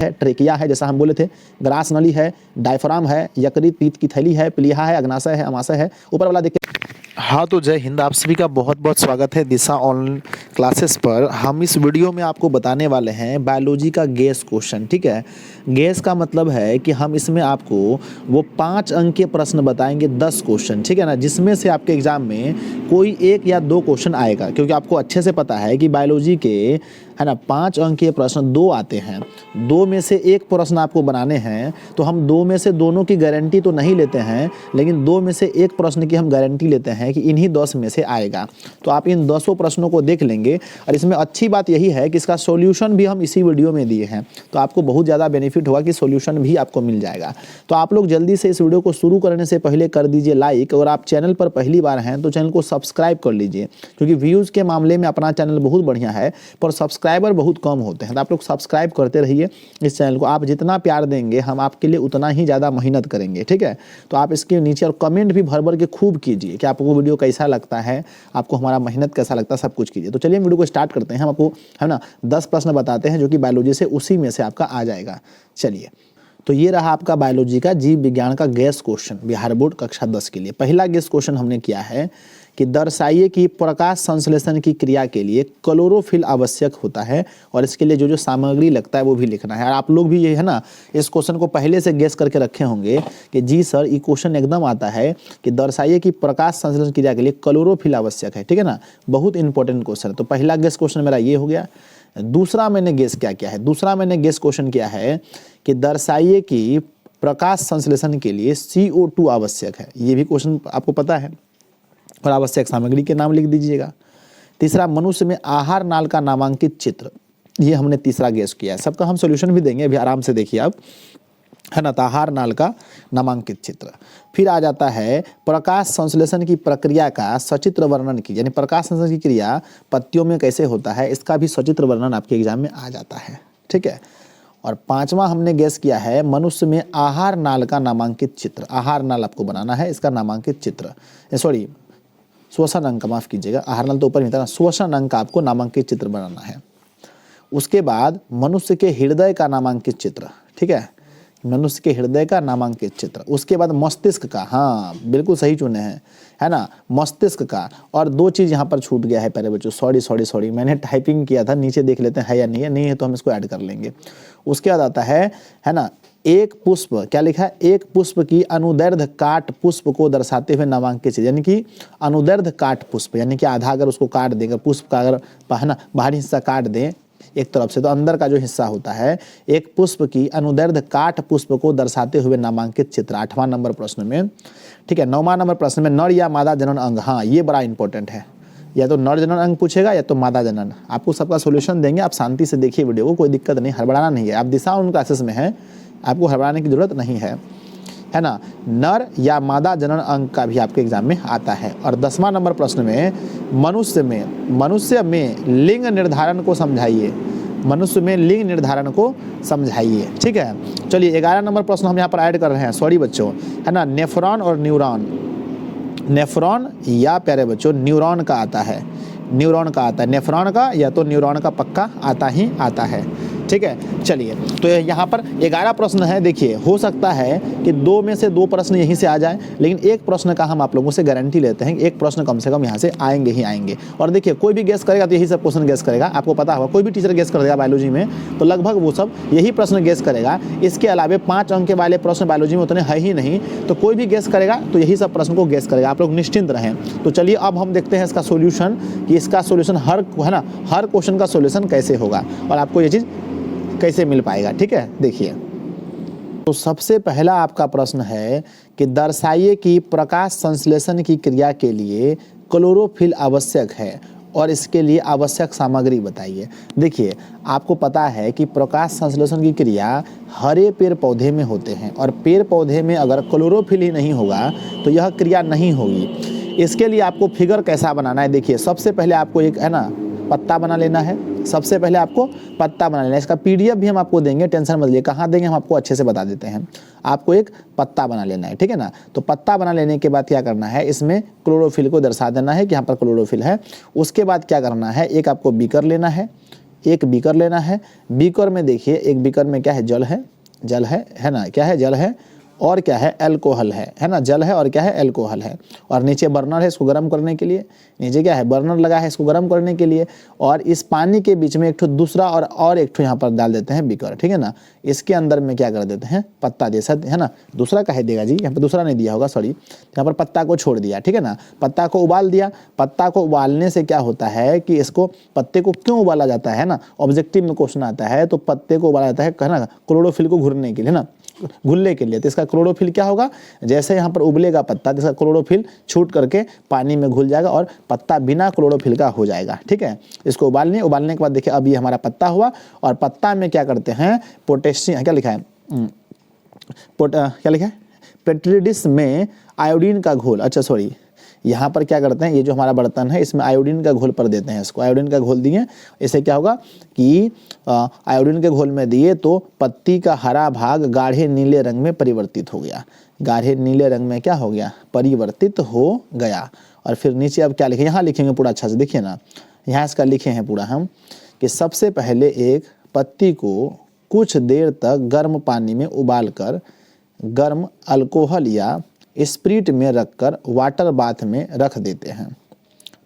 है, ट्रेकिया है जैसा हम बोले थे, ग्रास नली है, डायफ्राम है, यकृत पीत की थैली है, प्लीहा है, अग्नाशय है, अमाशय है। ऊपर वाला देखिए। हाँ तो जय हिंद, आप सभी का बहुत बहुत स्वागत है दिशा ऑनलाइन क्लासेस पर। हम इस वीडियो में आपको बताने वाले हैं बायोलॉजी का गेस क्वेश्चन। ठीक है, गेस का मतलब है कि हम इसमें आपको वो 5 अंक के प्रश्न बताएंगे, 10 क्वेश्चन, ठीक है ना, जिसमें से आपके एग्जाम में कोई 1 या 2 क्वेश्चन आएगा, क्योंकि आपको अच्छे से पता है कि बायोलॉजी के है ना 5 अंक के प्रश्न 2 आते हैं, 2 में से 1 प्रश्न आपको बनाने हैं। तो हम 2 में से दोनों की गारंटी तो नहीं लेते हैं, लेकिन 2 में से 1 प्रश्न की हम गारंटी लेते हैं कि इन्हीं 10 में से आएगा। तो आप इन 10 प्रश्नों को देख लेंगे, और इसमें अच्छी बात यही है कि इसका सॉल्यूशन भी हम इसी वीडियो में दिए हैं, तो आपको बहुत ज़्यादा बेनिफिट होगा कि सॉल्यूशन भी आपको मिल जाएगा। तो आप लोग जल्दी से इस वीडियो को शुरू करने से पहले कर दीजिए लाइक, और आप चैनल पर पहली बार हैं तो चैनल को सब्सक्राइब कर लीजिए, क्योंकि व्यूज़ के मामले में अपना चैनल बहुत बढ़िया है, पर सब्सक्राइबर बहुत कम होते हैं। तो आप लोग सब्सक्राइब करते रहिए इस चैनल को। आप जितना प्यार देंगे हम आपके लिए उतना ही ज़्यादा मेहनत करेंगे, ठीक है। तो आप इसके नीचे और कमेंट भी भर भर के खूब कीजिए कि आपको वीडियो कैसा लगता है, आपको हमारा मेहनत कैसा लगता है, सब कुछ कीजिए। तो चलिए वीडियो को स्टार्ट करते हैं। हम आपको है ना 10 प्रश्न बताते हैं जो कि बायोलॉजी से उसी में से आपका आ जाएगा। चलिए, तो ये रहा आपका बायोलॉजी का जीव विज्ञान का गैस क्वेश्चन, बिहार बोर्ड कक्षा 10 के लिए। पहला गैस क्वेश्चन हमने किया है कि दर्शाइए कि प्रकाश संश्लेषण की क्रिया के लिए क्लोरोफिल आवश्यक होता है, और इसके लिए जो जो सामग्री लगता है वो भी लिखना है। और आप लोग भी ये है ना इस क्वेश्चन को पहले से गेस करके रखे होंगे कि जी सर ये क्वेश्चन एकदम आता है कि दर्शाइए कि प्रकाश संश्लेषण क्रिया के लिए क्लोरोफिल आवश्यक है, ठीक है ना। बहुत इंपॉर्टेंट क्वेश्चन है। तो पहला गेस क्वेश्चन मेरा ये हो गया। दूसरा मैंने गेस क्या किया है, दूसरा मैंने गेस क्वेश्चन किया है कि दर्शाइए कि प्रकाश संश्लेषण के लिए CO2 आवश्यक है। ये भी क्वेश्चन आपको पता है, और आवश्यक सामग्री के नाम लिख दीजिएगा। तीसरा, मनुष्य में आहार नाल का नामांकित चित्र, ये हमने तीसरा गेस किया है। सबका हम सॉल्यूशन भी देंगे, अभी आराम से देखिए आप, है ना। तो आहार नाल का नामांकित चित्र। फिर आ जाता है प्रकाश संश्लेषण की प्रक्रिया का सचित्र वर्णन की, यानी प्रकाश संश्लेषण की क्रिया पत्तियों में कैसे होता है, इसका भी सचित्र वर्णन आपके एग्जाम में आ जाता है, ठीक है। और पांचवा हमने गेस किया है मनुष्य में आहार नाल का नामांकित चित्र। आहार नाल आपको बनाना है, इसका नामांकित चित्र, सॉरी श्वसन अंक, माफ कीजिएगा, आहार नाल तो ऊपर में था ना, श्वसन अंक का आपको नामांकित चित्र बनाना है। उसके बाद मनुष्य के हृदय का नामांकित चित्र, ठीक है, मनुष्य के हृदय का नामांकित चित्र। उसके बाद मस्तिष्क का, हाँ बिल्कुल सही चुने हैं, है ना, मस्तिष्क का। और 2 चीज़ यहाँ पर छूट गया है प्यारे बच्चों, सॉरी मैंने टाइपिंग किया था, नीचे देख लेते हैं है या नहीं है, नहीं है तो हम इसको ऐड कर लेंगे। उसके बाद आता है ना, एक पुष्प, क्या लिखा है, एक पुष्प की अनुदैर्ध्य काट पुष्प को दर्शाते हुए नामांकित चित्र, यानी कि अनुदैर्ध्य काट पुष्प, यानी कि आधा अगर उसको काट देंगे, पुष्प का अगर है ना बाहरी हिस्सा काट दें एक तरफ से, तो अंदर का जो हिस्सा होता है, एक पुष्प की अनुदैर्ध्य काट पुष्प को दर्शाते हुए नामांकित चित्र, 8वां नंबर प्रश्न में, ठीक है। 9वां नंबर प्रश्न में नर या मादा जनन अंग, हाँ ये बड़ा इंपॉर्टेंट है, या तो नर जनन अंग पूछेगा या तो मादा जनन। आपको सबका सॉल्यूशन देंगे, आप शांति से देखिए वीडियो को, कोई दिक्कत नहीं, हड़बड़ाना नहीं है। आप दिशा उन क्लासेस में हैं, आपको हड़बड़ाने की जरूरत नहीं है ना। नर या मादा जनन अंग का भी आपके एग्जाम में आता है। और 10वां नंबर प्रश्न में मनुष्य में लिंग निर्धारण को समझाइए, मनुष्य में लिंग निर्धारण को समझाइए, ठीक है। चलिए 11 नंबर प्रश्न हम यहाँ पर ऐड कर रहे हैं, सॉरी बच्चों, है ना, नेफ्रॉन और न्यूरॉन, नेफ्रॉन या प्यारे बच्चों न्यूरॉन का आता है, न्यूरॉन का आता है, नेफ्रॉन का या तो न्यूरॉन का पक्का आता ही आता है, ठीक है। चलिए, तो यहाँ पर 11 प्रश्न है। देखिए, हो सकता है कि 2 में से 2 प्रश्न यहीं से आ जाए, लेकिन एक प्रश्न का हम आप लोगों से गारंटी लेते हैं कि एक प्रश्न कम से कम यहाँ से आएंगे ही आएंगे। और देखिए, कोई भी गेस करेगा तो यही सब क्वेश्चन गेस करेगा, आपको पता होगा, कोई भी टीचर गेस कर देगा बायोलॉजी में तो लगभग वो सब यही प्रश्न गेस करेगा। इसके अलावा 5 अंक के वाले प्रश्न बायोलॉजी में उतने है ही नहीं, तो कोई भी गेस करेगा तो यही सब प्रश्न को गेस करेगा। आप लोग निश्चिंत रहें। तो चलिए अब हम देखते हैं इसका सोल्यूशन, कि इसका सोल्यूशन हर क्वेश्चन का सोल्यूशन कैसे होगा और आपको ये चीज़ कैसे मिल पाएगा, ठीक है। देखिए, तो सबसे पहला आपका प्रश्न है कि दर्शाइए कि प्रकाश संश्लेषण की क्रिया के लिए क्लोरोफिल आवश्यक है और इसके लिए आवश्यक सामग्री बताइए। देखिए, आपको पता है कि प्रकाश संश्लेषण की क्रिया हरे पेड़ पौधे में होते हैं, और पेड़ पौधे में अगर क्लोरोफिल ही नहीं होगा तो यह क्रिया नहीं होगी। इसके लिए आपको फिगर कैसा बनाना है, देखिए, सबसे पहले आपको एक है ना पत्ता बना लेना है, सबसे पहले आपको पत्ता बना लेना है। इसका PDF भी हम आपको देंगे, टेंशन मत लीजिए, कहाँ देंगे हम आपको अच्छे से बता देते हैं। आपको एक पत्ता बना लेना है, ठीक है ना। तो पत्ता बना लेने के बाद क्या करना है, इसमें क्लोरोफिल को दर्शा देना है कि यहाँ पर क्लोरोफिल है। उसके बाद क्या करना है, एक आपको बीकर लेना है, एक बीकर लेना है। बीकर में देखिए एक बीकर में क्या है, जल है ना, क्या है, जल है और क्या है, अल्कोहल है ना, जल है और क्या है, अल्कोहल है। और नीचे बर्नर है इसको गर्म करने के लिए, नीचे क्या है, बर्नर लगा है इसको गर्म करने के लिए। और इस पानी के बीच में एक ठो दूसरा और एक ठो यहाँ पर डाल देते हैं बीकर, ठीक है ना। इसके अंदर में क्या कर देते हैं, पत्ता जैसा, है ना, दूसरा कहे देगा जी, यहाँ पर दूसरा नहीं दिया होगा, सॉरी, यहाँ पर पत्ता को छोड़ दिया, ठीक है ना। पत्ता को उबाल दिया। पत्ता को उबालने से क्या होता है कि इसको, पत्ते को क्यों उबाला जाता है ना, ऑब्जेक्टिव में क्वेश्चन आता है तो पत्ते को उबाला जाता है ना, क्लोरोफिल को घुलने के लिए ना, घुलने के लिए। तो इसका क्लोरोफिल क्या होगा, जैसे यहाँ पर उबलेगा पत्ता तो इसका क्लोरोफिल छूट करके पानी में घुल जाएगा और पत्ता बिना क्लोरोफिल का हो जाएगा, ठीक है। इसको उबालने के बाद देखिए अब ये हमारा पत्ता हुआ। और पत्ता में क्या करते हैं, पोटेशियम, क्या लिखा है, क्या लिखा है, पेट्रिडिस में आयोडीन का घोल, अच्छा सॉरी, यहाँ पर क्या करते हैं, ये जो हमारा बर्तन है इसमें आयोडीन का घोल पर देते हैं, इसको आयोडीन का घोल दिए। इससे क्या होगा कि आयोडीन के घोल में दिए तो पत्ती का हरा भाग गाढ़े नीले रंग में परिवर्तित हो गया। गाढ़े नीले रंग में क्या हो गया, परिवर्तित हो गया। और फिर नीचे अब क्या लिखे, यहाँ लिखेंगे पूरा अच्छा से, देखिए ना, यहाँ इसका लिखे हैं पूरा हम कि सबसे पहले एक पत्ती को कुछ देर तक गर्म पानी में उबाल कर गर्म अल्कोहल या स्प्रिट में रखकर वाटर बाथ में रख देते हैं,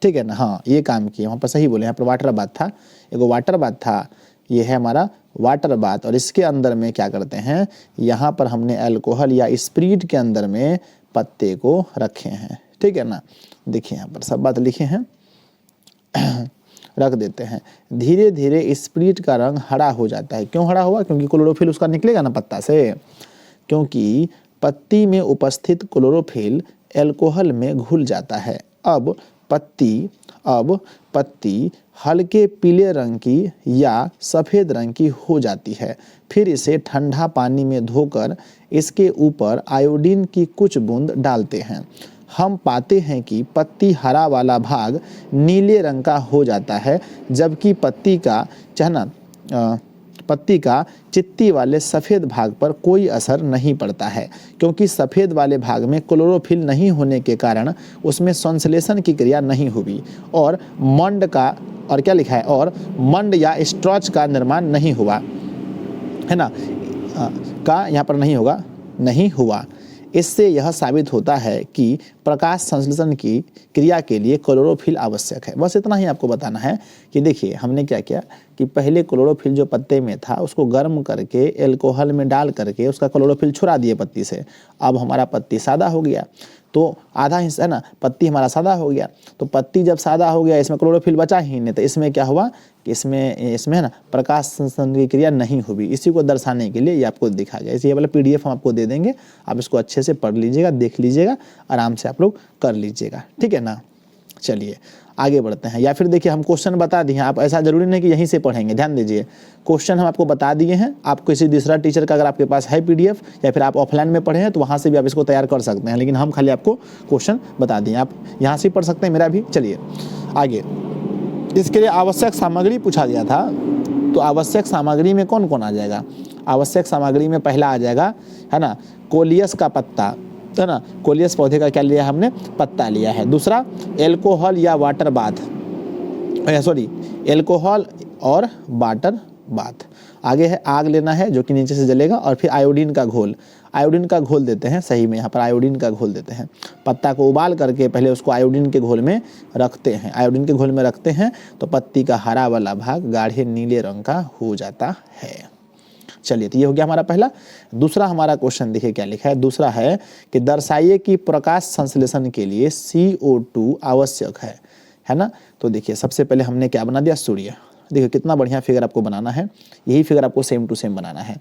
ठीक है ना। हाँ ये काम किया, वहाँ पर सही बोले, यहाँ पर वाटर बाथ था, एगो वाटर बाथ था, ये है हमारा वाटर बाथ। और इसके अंदर में क्या करते हैं, यहाँ पर हमने अल्कोहल या स्प्रिट के अंदर में पत्ते को रखे हैं, ठीक है ना। देखिए यहाँ पर सब बात लिखे हैं रख देते हैं। धीरे धीरे स्प्रिट का रंग हरा हो जाता है। क्यों हरा हुआ, क्योंकि क्लोरोफिल उसका निकलेगा ना पत्ता से, क्योंकि पत्ती में उपस्थित क्लोरोफिल अल्कोहल में घुल जाता है। अब पत्ती हल्के पीले रंग की या सफ़ेद रंग की हो जाती है। फिर इसे ठंडा पानी में धोकर इसके ऊपर आयोडीन की कुछ बूंद डालते हैं। हम पाते हैं कि पत्ती हरा वाला भाग नीले रंग का हो जाता है, जबकि पत्ती का चित्ती वाले सफ़ेद भाग पर कोई असर नहीं पड़ता है, क्योंकि सफ़ेद वाले भाग में क्लोरोफिल नहीं होने के कारण उसमें संश्लेषण की क्रिया नहीं हुई और मंड का, और क्या लिखा है, और मंड या स्ट्रॉच का निर्माण नहीं हुआ, है ना, का यहाँ पर नहीं हुआ। इससे यह साबित होता है कि प्रकाश संश्लेषण की क्रिया के लिए क्लोरोफिल आवश्यक है। बस इतना ही आपको बताना है कि देखिए हमने क्या किया कि पहले क्लोरोफिल जो पत्ते में था उसको गर्म करके अल्कोहल में डाल करके उसका क्लोरोफिल छुड़ा दिए पत्ती से। अब हमारा पत्ती सादा हो गया, तो आधा हिस्सा है ना, पत्ती हमारा सादा हो गया। तो पत्ती जब सादा हो गया, इसमें क्लोरोफिल बचा ही नहीं, तो इसमें क्या हुआ कि इसमें है ना प्रकाश संश्लेषण की क्रिया नहीं हुई। इसी को दर्शाने के लिए ये आपको दिखा गया। इसी ये वाला PDF हम आपको दे देंगे, आप इसको अच्छे से पढ़ लीजिएगा, देख लीजिएगा, आराम से आप लोग कर लीजिएगा, ठीक है ना। चलिए आगे बढ़ते हैं। या फिर देखिए हम क्वेश्चन बता दिए, आप ऐसा जरूरी नहीं कि यहीं से पढ़ेंगे, ध्यान दीजिए, क्वेश्चन हम आपको बता दिए हैं। आप किसी दूसरा टीचर का अगर आपके पास है PDF या फिर आप ऑफलाइन में पढ़े हैं तो वहाँ से भी आप इसको तैयार कर सकते हैं, लेकिन हम खाली आपको क्वेश्चन बता दिए, आप यहाँ से पढ़ सकते हैं, मेरा भी। चलिए आगे, इसके लिए आवश्यक सामग्री पूछा गया था, तो आवश्यक सामग्री में कौन कौन आ जाएगा। आवश्यक सामग्री में पहला आ जाएगा, है ना, कोलियस का पत्ता, है ना, कोलियस पौधे का क्या लिया हमने, पत्ता लिया है। दूसरा अल्कोहल या वाटर बाथ, सॉरी अल्कोहल और वाटर बाथ। आगे है आग लेना है जो कि नीचे से जलेगा, और फिर आयोडीन का घोल, आयोडीन का घोल देते हैं, सही में यहाँ पर आयोडीन का घोल देते हैं। पत्ता को उबाल करके पहले उसको आयोडीन के घोल में रखते हैं, आयोडीन के घोल में रखते हैं तो पत्ती का हरा वाला भाग गाढ़े नीले रंग का हो जाता है। चलिए तो ये हो गया हमारा पहला। दूसरा हमारा क्वेश्चन देखिए क्या लिखा है। दूसरा है कि दर्शाइए कि प्रकाश संश्लेषण के लिए CO2 आवश्यक है ना। तो देखिए सबसे पहले हमने क्या बना दिया, सूर्य। देखिए कितना बढ़िया फिगर आपको बनाना है, यही फिगर आपको सेम टू सेम बनाना है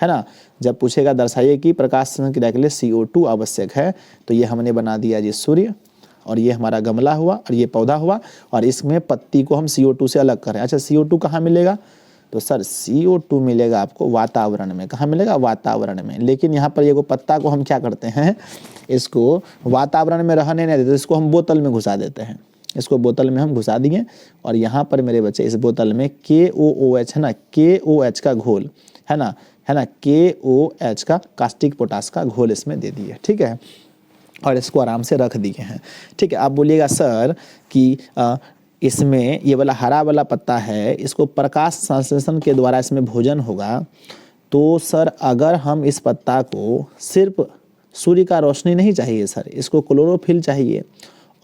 ना। जब पूछेगा दर्शाइए कि प्रकाश संश्लेषण क्रिया के लिए CO2 आवश्यक है, तो ये हमने बना दिया जी सूर्य, और ये हमारा गमला हुआ, और ये पौधा हुआ, और इसमें पत्ती को हम CO2 से अलग करें। अच्छा CO2 कहाँ मिलेगा, तो सर CO2 मिलेगा आपको वातावरण में। कहाँ मिलेगा, वातावरण में। लेकिन यहाँ पर ये पत्ता को हम क्या करते हैं, इसको वातावरण में रहने नहीं देते, इसको हम बोतल में घुसा देते हैं। इसको बोतल में हम घुसा दिए, और यहाँ पर मेरे बच्चे इस बोतल में KOOH है ना, KOH का घोल है ना, KOH का कास्टिक पोटास का घोल इसमें दे दिए, ठीक है, और इसको आराम से रख दिए हैं, ठीक है। आप बोलिएगा सर कि इसमें ये वाला हरा वाला पत्ता है, इसको प्रकाश संश्लेषण के द्वारा इसमें भोजन होगा। तो सर अगर हम इस पत्ता को सिर्फ सूर्य का रोशनी नहीं चाहिए सर, इसको क्लोरोफिल चाहिए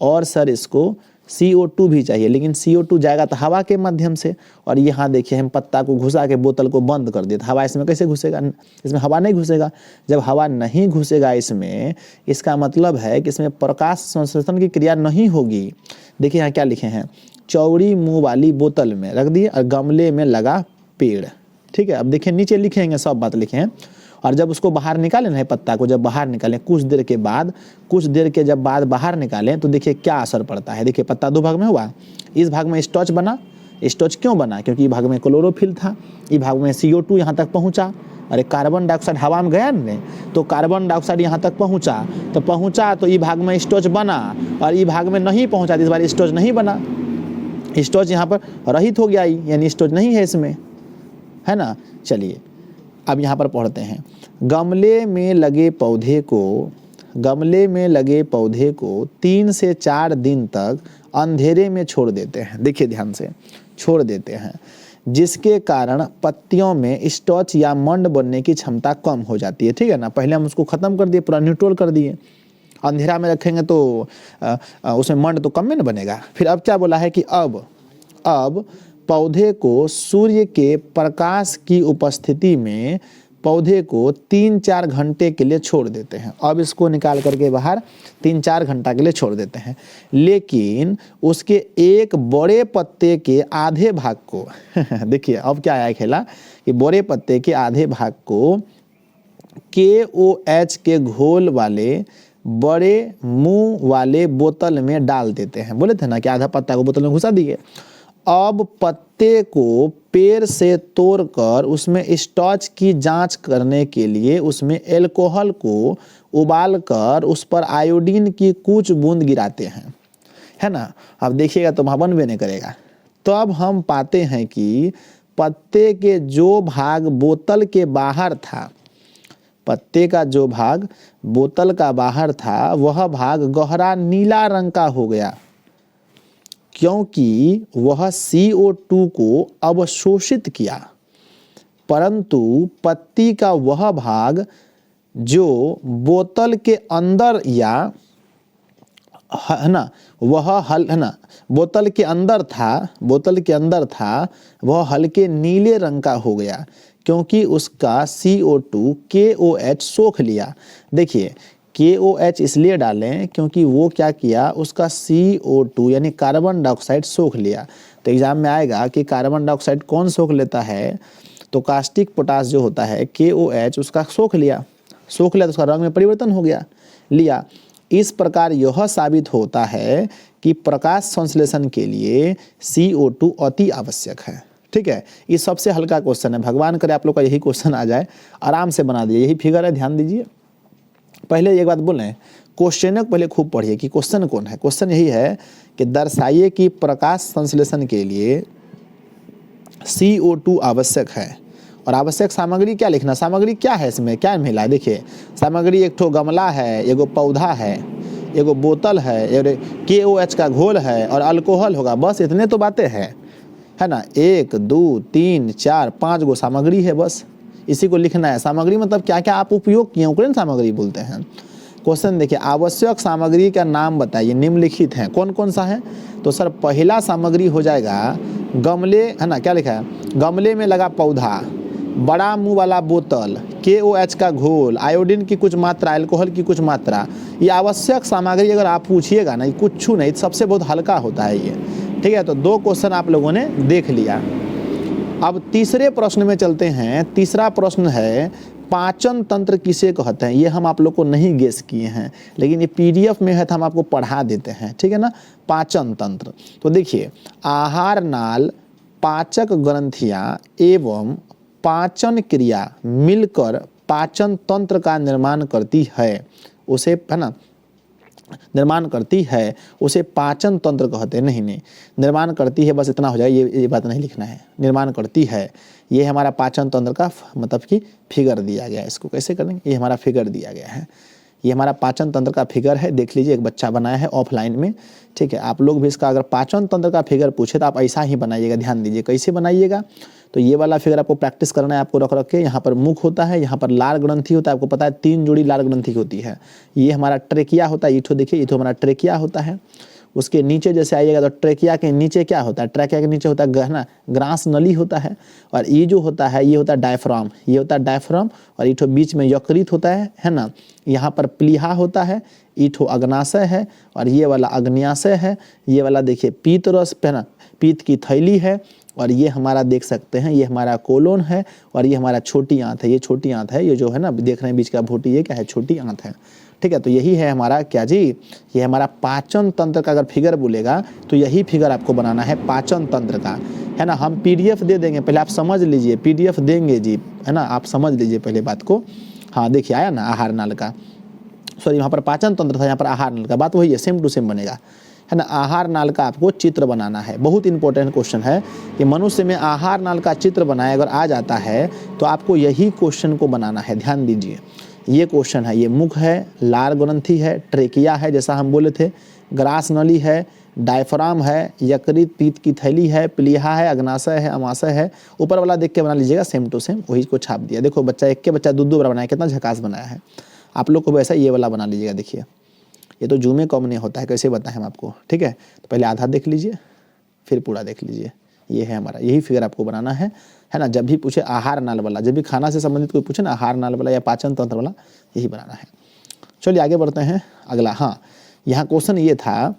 और सर इसको CO2 भी चाहिए, लेकिन CO2 जाएगा तो हवा के माध्यम से। और यहाँ देखिए हम पत्ता को घुसा के बोतल को बंद कर दिया, तो हवा इसमें कैसे घुसेगा? इसमें हवा नहीं घुसेगा। जब हवा नहीं घुसेगा इसमें, इसका मतलब है कि इसमें प्रकाश संश्लेषण की क्रिया नहीं होगी। देखिए यहाँ क्या लिखे हैं, चौड़ी मुंह वाली बोतल में रख दिए और गमले में लगा पेड़। ठीक है, अब देखिए नीचे लिखेंगे, सब बात लिखे हैं। और जब उसको बाहर निकालें ना पत्ता को, जब बाहर निकालें कुछ देर के जब बाद बाहर निकालें तो देखिए क्या असर पड़ता है। देखिए पत्ता दो भाग में हुआ, इस भाग में स्टॉच बना। स्टॉच क्यों बना? क्योंकि इस भाग में क्लोरोफिल था, इस भाग में CO2 यहाँ तक पहुँचा। अरे कार्बन डाइऑक्साइड हवा में गया ना, तो कार्बन डाइऑक्साइड यहाँ तक पहुँचा तो इस भाग में स्टॉच बना, और इस भाग में नहीं पहुँचा तो इस बार स्टॉच नहीं बना। स्टॉच यहाँ पर रहित हो गया, यानी स्टॉच नहीं है इसमें, है ना। चलिए अब यहाँ पर पढ़ते हैं, गमले में लगे पौधे को 3 से 4 दिन तक अंधेरे में छोड़ देते हैं। देखिए ध्यान से, छोड़ देते हैं, जिसके कारण पत्तियों में स्टॉच या मंड बनने की क्षमता कम हो जाती है। ठीक है ना, पहले हम उसको ख़त्म कर दिए, पूरा न्यूट्रल कर दिए। अंधेरा में रखेंगे तो उसमें मंड तो कम में न बनेगा। फिर अब क्या बोला है कि अब पौधे को सूर्य के प्रकाश की उपस्थिति में पौधे को 3-4 घंटे के लिए छोड़ देते हैं। अब इसको निकाल करके बाहर 3-4 घंटा के लिए छोड़ देते हैं, लेकिन उसके एक बड़े पत्ते के आधे भाग को देखिए अब क्या आया खेला कि बड़े पत्ते के आधे भाग को KOH के घोल वाले बड़े मुंह वाले बोतल में डाल देते हैं। बोले थे ना कि आधा पत्ता को बोतल में घुसा दिए। अब पत्ते को पेड़ से तोड़कर उसमें स्टॉच की जांच करने के लिए उसमें एल्कोहल को उबालकर उस पर आयोडीन की कुछ बूंद गिराते हैं, है ना। अब देखिएगा तो वहाँ बनबे नहीं करेगा। तो अब हम पाते हैं कि पत्ते के जो भाग बोतल के बाहर था, पत्ते का जो भाग बोतल का बाहर था, वह भाग गहरा नीला रंग का हो गया, क्योंकि वह CO2 को अवशोषित किया। परंतु पत्ती का वह भाग जो बोतल के अंदर या है ना, बोतल के अंदर था, वह हल्के नीले रंग का हो गया, क्योंकि उसका CO2 KOH सोख लिया। देखिए KOH इसलिए डालें क्योंकि वो क्या किया, उसका CO2 यानी कार्बन डाइऑक्साइड सोख लिया। तो एग्जाम में आएगा कि कार्बन डाइऑक्साइड कौन सोख लेता है, तो कास्टिक पोटास जो होता है KOH उसका सोख लिया तो उसका रंग में परिवर्तन हो गया लिया। इस प्रकार यह साबित होता है कि प्रकाश संश्लेषण के लिए CO2 अति आवश्यक है। ठीक है, ये सबसे हल्का क्वेश्चन है, भगवान करे आप लोग का यही क्वेश्चन आ जाए, आराम से बना दीजिए। यही फिगर है, ध्यान दीजिए। पहले एक बात बोलें, क्वेश्चन को पहले खूब पढ़िए कि क्वेश्चन कौन है। क्वेश्चन यही है कि दर्शाइए कि प्रकाश संश्लेषण के लिए CO2 आवश्यक है, और आवश्यक सामग्री क्या लिखना, सामग्री क्या है, इसमें क्या मिला है। देखिए सामग्री एक ठो गमला है, एगो पौधा है, एगो बोतल है, KOH का घोल है और अल्कोहल होगा। बस इतने तो बातें हैं, है ना। 1 2 3 4 5 गो सामग्री है, बस इसी को लिखना है। सामग्री मतलब क्या क्या आप उपयोग किए, उकरण सामग्री बोलते हैं। क्वेश्चन देखिए, आवश्यक सामग्री का नाम बताइए, निम्नलिखित हैं, कौन कौन सा है। तो सर पहला सामग्री हो जाएगा गमले, है ना, क्या लिखा है, गमले में लगा पौधा, बड़ा मुंह वाला बोतल, KOH का घोल, आयोडीन की कुछ मात्रा, अल्कोहल की कुछ मात्रा। ये आवश्यक सामग्री अगर आप पूछिएगा ना, कुछ नहीं, सबसे बहुत हल्का होता है ये। ठीक है, तो 2 क्वेश्चन आप लोगों ने देख लिया। अब तीसरे प्रश्न में चलते हैं। तीसरा प्रश्न है, पाचन तंत्र किसे कहते हैं। ये हम आप लोग को नहीं गेस किए हैं, लेकिन ये PDF में है तो हम आपको पढ़ा देते हैं। ठीक है ना, पाचन तंत्र। तो देखिए, आहार नाल, पाचक ग्रंथियां एवं पाचन क्रिया मिलकर पाचन तंत्र का निर्माण करती है, उसे, है ना, निर्माण करती है, उसे पाचन तंत्र कहते हैं। नहीं, निर्माण करती है, बस इतना हो जाए, ये बात नहीं लिखना है। निर्माण करती है, ये हमारा पाचन तंत्र का मतलब कि फिगर दिया गया है। इसको कैसे करेंगे, ये हमारा फिगर दिया गया है। ये हमारा पाचन तंत्र का फिगर है, देख लीजिए, एक बच्चा बनाया है ऑफलाइन में, ठीक है। आप लोग भी इसका अगर पाचन तंत्र का फिगर पूछे तो आप ऐसा ही बनाइएगा, ध्यान दीजिए कैसे बनाइएगा। तो ये वाला फिगर आपको प्रैक्टिस करना है, आपको रख रख के। यहाँ पर मुख होता है, यहाँ पर लार ग्रंथि होता है, आपको पता है 3 जोड़ी लार ग्रंथि की होती है। ये हमारा ट्रेकिया होता है, इठो देखिए, इठो हमारा ट्रेकिया होता है। उसके नीचे जैसे आइएगा तो ट्रेकिया के नीचे क्या होता है, ट्रेकिया के नीचे होता है गहना ग्रास नली होता है, और ये जो होता है ये होता है डायफ्राम, ये होता है डायफ्राम, और इठो बीच में यकृत होता है ना। यहाँ पर प्लीहा होता है, इठो अग्नाशय है, और ये वाला अग्न्याशय है। ये वाला देखिए पीत रस है ना, पीत की थैली है, और ये हमारा देख सकते हैं ये हमारा कोलोन है, और ये हमारा छोटी आंत है। ये छोटी आंत है, ये जो है ना देख रहे हैं बीच का भूटी, ये क्या है, छोटी आंत है, ठीक है। तो यही है हमारा क्या जी, ये हमारा पाचन तंत्र का अगर फिगर बोलेगा तो यही फिगर आपको बनाना है पाचन तंत्र का, है ना। हम पीडीएफ दे देंगे, पहले आप समझ लीजिए, पीडीएफ देंगे जी, है ना, आप समझ लीजिए पहले बात को। हाँ देखिए आया ना आहार नाल का, सॉरी यहाँ पर पाचन तंत्र था, यहाँ पर आहार नाल का, बात वही है, सेम टू सेम बनेगा, है ना। आहार नाल का आपको चित्र बनाना है, बहुत इंपॉर्टेंट क्वेश्चन है कि मनुष्य में आहार नाल का चित्र बनाए अगर आ जाता है तो आपको यही क्वेश्चन को बनाना है, ध्यान दीजिए। ये क्वेश्चन है, ये मुख है, लार ग्रंथि है, ट्रेकिया है जैसा हम बोले थे, ग्रास नली है, डायफ्राम है, यकृत पीत की थैली है, प्लीहा है, अग्नाशय है, अमाशय है। ऊपर वाला देख के बना लीजिएगा, सेम टू सेम वही को छाप दिया। देखो बच्चा एक के बच्चा दो बार बनाया, कितना झकास बनाया है। आप लोग को वैसा ये वाला बना लीजिएगा। देखिए ये तो जूमे कम नहीं होता है, कैसे बताएं हम आपको, ठीक है। तो पहले आधा देख लीजिए, फिर पूरा देख लीजिए। ये है हमारा, यही फिगर आपको बनाना है ना। जब भी पूछे आहार नाल वाला, जब भी खाना से संबंधित कोई पूछे ना, आहार नाल वाला या पाचन तंत्र वाला, यही बनाना है। चलिए आगे बढ़ते हैं अगला। हाँ, यहाँ क्वेश्चन ये था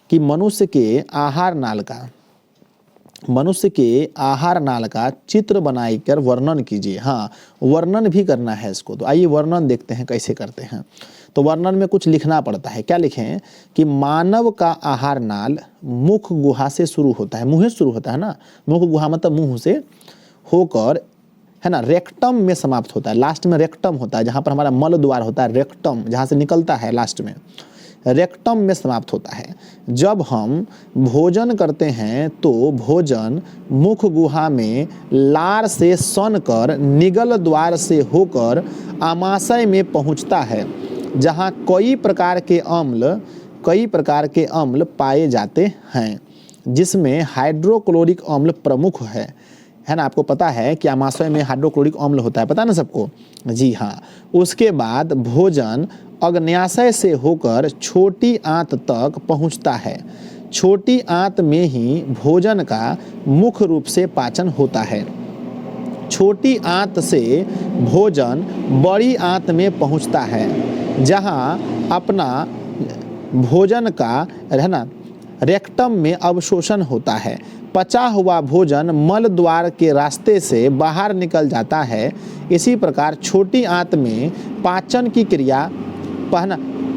कि मनुष्य के आहार नाल का चित्र बनाकर वर्णन कीजिए। हाँ, वर्णन भी करना है इसको, तो आइए वर्णन देखते हैं कैसे करते हैं। तो वर्णन में कुछ लिखना पड़ता है, क्या लिखें कि मानव का आहार नाल मुख गुहा से शुरू होता है, मुँह से शुरू होता है ना, मुख गुहा मतलब मुंह से होकर, है ना, रेक्टम में समाप्त होता है, लास्ट में रेक्टम होता है, जहाँ पर हमारा मल द्वार होता है, रेक्टम जहाँ से निकलता है लास्ट में, रेक्टम में समाप्त होता है। जब हम भोजन करते हैं तो भोजन मुख गुहा में लार से सन कर निगल द्वार से होकर आमाशय में पहुंचता है, जहां कई प्रकार के अम्ल पाए जाते हैं, जिसमें हाइड्रोक्लोरिक अम्ल प्रमुख है ना। आपको पता है कि आमाशय में हाइड्रोक्लोरिक अम्ल होता है, पता है ना सबको, जी हाँ। उसके बाद भोजन अग्न्याशय से होकर छोटी आंत तक पहुंचता है। छोटी आंत में ही भोजन का मुख्य रूप से पाचन होता है। छोटी आंत से भोजन बड़ी आंत में पहुंचता है, जहां अपना भोजन का, है ना, रेक्टम में अवशोषण होता है। पचा हुआ भोजन मल द्वार के रास्ते से बाहर निकल जाता है। इसी प्रकार छोटी आंत में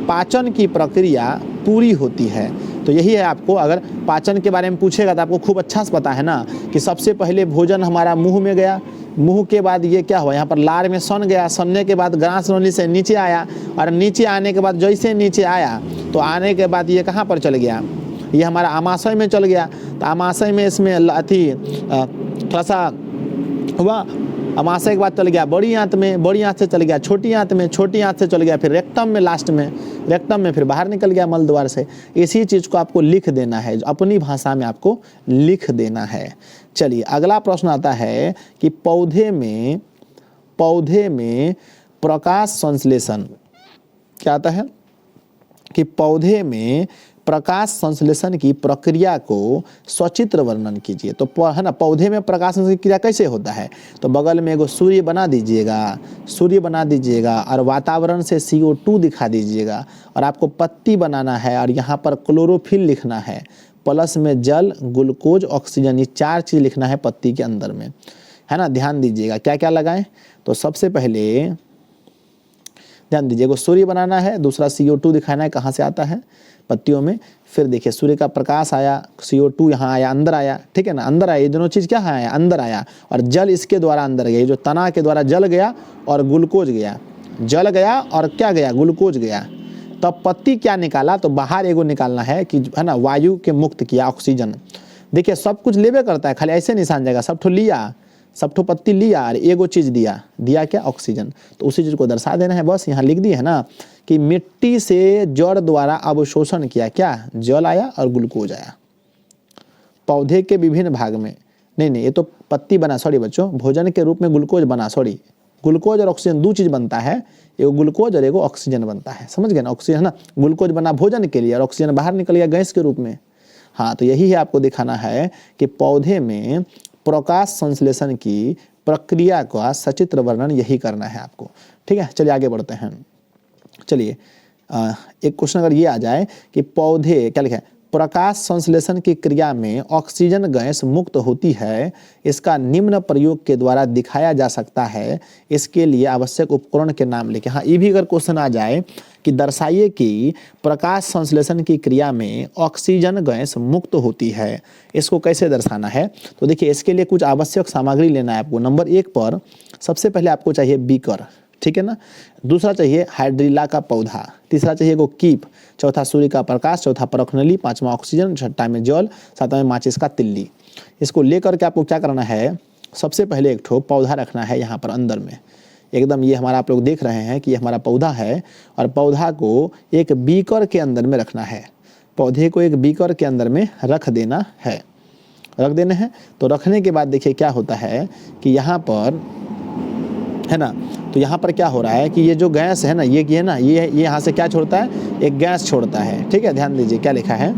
पाचन की प्रक्रिया पूरी होती है। तो यही है, आपको अगर पाचन के बारे में पूछेगा तो आपको खूब अच्छा से पता है ना कि सबसे पहले भोजन हमारा मुंह में गया, मुंह के बाद ये क्या हुआ, यहाँ पर लार में सन गया, सनने के बाद ग्रास नली से नीचे आया, और नीचे आने के बाद जैसे नीचे आया तो आने के बाद ये कहाँ पर चल गया, ये हमारा आमाशय में चल गया। तो आमाशय में इसमें थोड़ा सा हुआ, आमाशय के बाद चल गया बड़ी आंत में, बड़ी आंत से चल गया छोटी आंत में, छोटी आंत से चल गया फिर रेक्टम में, लास्ट में रेक्टम में फिर बाहर निकल गया मल द्वार से। इसी चीज़ को आपको लिख देना है, अपनी भाषा में आपको लिख देना है। चलिए अगला प्रश्न आता है कि पौधे में प्रकाश संश्लेषण क्या आता है, कि पौधे में प्रकाश संश्लेषण की प्रक्रिया को सचित्र वर्णन कीजिए। तो है ना, पौधे में प्रकाश संश्लेषण की क्रिया कैसे होता है, तो बगल में एगो सूर्य बना दीजिएगा और वातावरण से CO2 दिखा दीजिएगा, और आपको पत्ती बनाना है और यहाँ पर क्लोरोफिल लिखना है, प्लस में जल, ग्लूकोज, ऑक्सीजन, ये 4 चीज़ लिखना है पत्ती के अंदर में, है ना। ध्यान दीजिएगा क्या क्या लगाएं। तो सबसे पहले ध्यान दीजिए, एगो सूर्य बनाना है, दूसरा CO2 दिखाना है कहाँ से आता है, पत्तियों में। फिर देखिए सूर्य का प्रकाश आया, CO2 यहाँ आया, अंदर आया, ठीक है ना, अंदर आया, ये दोनों चीज़ क्या आया, अंदर आया, और जल इसके द्वारा अंदर गया, जो तना के द्वारा जल गया और ग्लूकोज गया, जल गया और क्या गया, ग्लूकोज गया। तब पत्ती क्या निकाला, तो बाहर एगो निकालना है कि, है ना, वायु के मुक्त किया, ऑक्सीजन। देखिए सब कुछ लेबे करता है, खाली ऐसे निशान जाएगा, सब ठो लिया, सब ठो पत्ती लिया और एगो चीज़ दिया क्या, ऑक्सीजन। तो उसी चीज़ को दर्शा देना है, बस यहाँ लिख दिए है ना कि मिट्टी से जड़ द्वारा अवशोषण किया, क्या जल आया और ग्लूकोज आया पौधे के विभिन्न भाग में। नहीं ये तो पत्ती बना, सॉरी बच्चों, भोजन के रूप में ग्लूकोज बना, सॉरी ग्लूकोज और ऑक्सीजन दो चीज़ बनता है, एगो ग्लूकोज और एगो ऑक्सीजन बनता है, समझ गए ना। ऑक्सीजन है ना, ग्लूकोज बना भोजन के लिए और ऑक्सीजन बाहर निकल गया गैस के रूप में। हाँ तो यही है, आपको दिखाना है कि पौधे में प्रकाश संश्लेषण की प्रक्रिया का सचित्र वर्णन यही करना है आपको, ठीक है। चलिए आगे बढ़ते हैं। चलिए एक क्वेश्चन अगर ये आ जाए कि पौधे, क्या लिखा है, प्रकाश संश्लेषण की क्रिया में ऑक्सीजन गैस मुक्त होती है, इसका निम्न प्रयोग के द्वारा दिखाया जा सकता है, इसके लिए आवश्यक उपकरण के नाम लिखें। हाँ ये भी अगर क्वेश्चन आ जाए कि दर्शाइए कि प्रकाश संश्लेषण की क्रिया में ऑक्सीजन गैस मुक्त होती है, इसको कैसे दर्शाना है, तो देखिए इसके लिए कुछ आवश्यक सामग्री लेना है आपको। नंबर 1 पर सबसे पहले आपको चाहिए बीकर, ठीक है ना। दूसरा चाहिए हाइड्रिला का पौधा, तीसरा चाहिए को कीप, चौथा सूर्य का प्रकाश, चौथा परखनली, पांचवा ऑक्सीजन, छठा में जल, सातवां में माचिस का तिल्ली। इसको लेकर के आपको क्या करना है, सबसे पहले एक ठो पौधा रखना है यहाँ पर अंदर में एकदम। ये हमारा आप लोग देख रहे हैं कि ये हमारा पौधा है और पौधा को एक बीकर के अंदर में रखना है, पौधे को एक बीकर के अंदर में रख देना है, रख देने हैं। तो रखने के बाद देखिए क्या होता है कि यहाँ पर है ना, तो यहाँ पर क्या हो रहा है कि ये जो गैस है ना, ये है ना, ये यहाँ से क्या छोड़ता है, एक गैस छोड़ता है, ठीक है। ध्यान दीजिए क्या लिखा है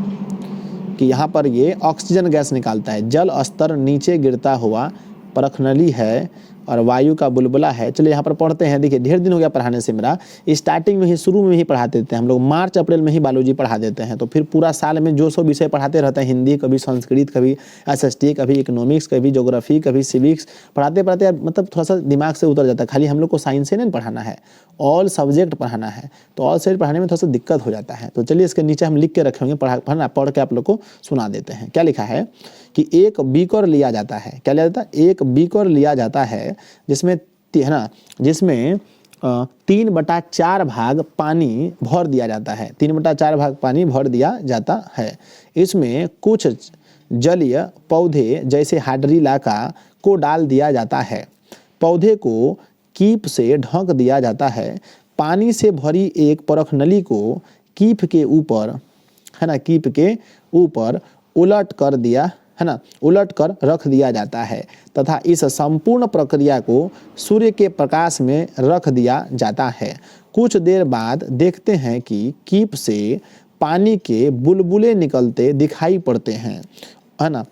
कि यहाँ पर ये ऑक्सीजन गैस निकालता है। जल स्तर नीचे गिरता हुआ परखनली है और वायु का बुलबुला है। चलिए यहाँ पर पढ़ते हैं। देखिए ढेर दिन हो गया पढ़ाने से, मेरा स्टार्टिंग में ही, शुरू में ही पढ़ा देते हैं हम लोग, मार्च अप्रैल में ही बायोलॉजी पढ़ा देते हैं, तो फिर पूरा साल में जो सौ विषय पढ़ाते रहते हैं, हिंदी, कभी संस्कृत, कभी SST, कभी इकोनॉमिक्स, कभी ज्योग्राफी, कभी सिविक्स, पढ़ाते पढ़ाते मतलब थोड़ा सा दिमाग से उतर जाता है। खाली हम लोग को साइंस से नहीं पढ़ाना है, ऑल सब्जेक्ट पढ़ाना है, तो ऑल सब्जेक्ट पढ़ाने में थोड़ा सा दिक्कत हो जाता है। तो चलिए इसके नीचे हम लिख के रखे होंगे, पढ़ के आप लोग को सुना देते हैं। क्या लिखा है कि एक बीकर लिया जाता है, क्या लिया जाता है, एक बीकर लिया जाता है जिसमें, है ना, जिसमें 3/4 भाग पानी भर दिया जाता है, 3/4 भाग पानी भर दिया जाता है। इसमें कुछ जलीय पौधे जैसे हाइड्रिला को डाल दिया जाता है। पौधे को कीप से ढक दिया जाता है। पानी से भरी एक परखनली को कीप के ऊपर, है ना, कीप के ऊपर उलट कर दिया, है ना, उलट कर रख दिया जाता है तथा इस संपूर्ण प्रक्रिया को सूर्य के प्रकाश में रख दिया जाता है। कुछ देर बाद देखते हैं कि कीप से पानी के बुलबुले निकलते दिखाई पड़ते हैं, है ना,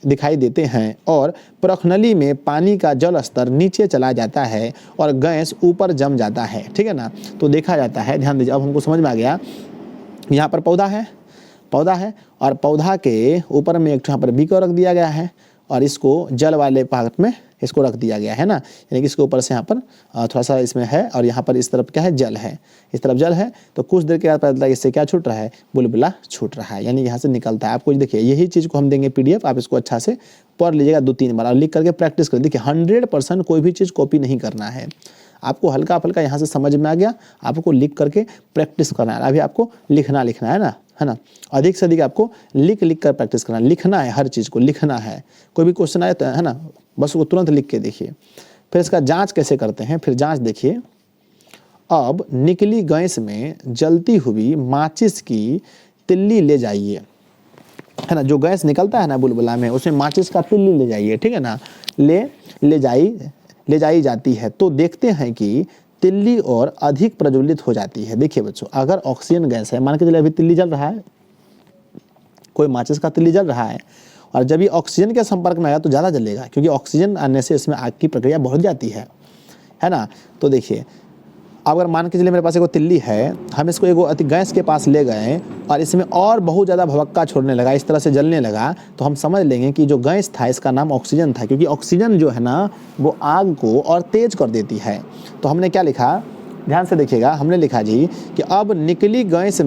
दिखाई देते हैं और परखनली में पानी का जल स्तर नीचे चला जाता है और गैस ऊपर जम जाता है, ठीक है ना। तो देखा जाता है, ध्यान दीजिए, अब हमको समझ में आ गया। यहाँ पर पौधा है और पौधा के ऊपर में एक यहाँ पर बीकर रख दिया गया है और इसको जल वाले पात्र में इसको रख दिया गया है ना, यानी कि इसके ऊपर से यहाँ पर थोड़ा सा इसमें है और यहाँ पर इस तरफ क्या है, जल है, इस तरफ जल है। तो कुछ देर के बाद पता चलता है इससे क्या छूट रहा है, बुलबुला छूट रहा है, यानी यहाँ से निकलता है। आपको देखिए यही चीज़ को हम देंगे PDF, आप इसको अच्छा से पढ़ लीजिएगा 2-3 बार और लिख करके प्रैक्टिस कर। देखिए 100% कोई भी चीज़ कॉपी नहीं करना है, आपको हल्का फुल्का यहाँ से समझ में आ गया, आपको लिख करके प्रैक्टिस करना है। अभी आपको लिखना है ना, है ना, अधिक से अधिक आपको लिख कर प्रैक्टिस करना है, लिखना है, हर चीज़ को लिखना है। कोई भी क्वेश्चन आए तो, है ना, बस वो तुरंत लिख के देखिए। फिर इसका जांच कैसे करते हैं, फिर जांच देखिए। अब निकली गैस में जलती हुई माचिस की तिल्ली ले जाइए, है ना, जो गैस निकलता है ना बुलबुला में, उसमें माचिस का तिल्ली ले जाइए, ठीक है ना, ले जाई जाती है। तो देखते हैं कि तिल्ली और अधिक प्रज्वलित हो जाती है। देखिए बच्चों, अगर ऑक्सीजन गैस है, मान के चलिए अभी तिल्ली जल रहा है, कोई माचिस का तिल्ली जल रहा है और जब ये ऑक्सीजन के संपर्क में आया तो ज़्यादा जलेगा, क्योंकि ऑक्सीजन आने से इसमें आग की प्रक्रिया बढ़ जाती है ना। तो देखिए अगर मान के चलिए मेरे पास एक तिल्ली है, हम इसको एक अति गैस के पास ले गए और इसमें और बहुत ज़्यादा भभक्का छोड़ने लगा, इस तरह से जलने लगा, तो हम समझ लेंगे कि जो गैस था इसका नाम ऑक्सीजन था, क्योंकि ऑक्सीजन जो है ना वो आग को और तेज कर देती है। तो हमने क्या लिखा, ध्यान से देखिएगा, हमने लिखा जी कि अब निकली गैस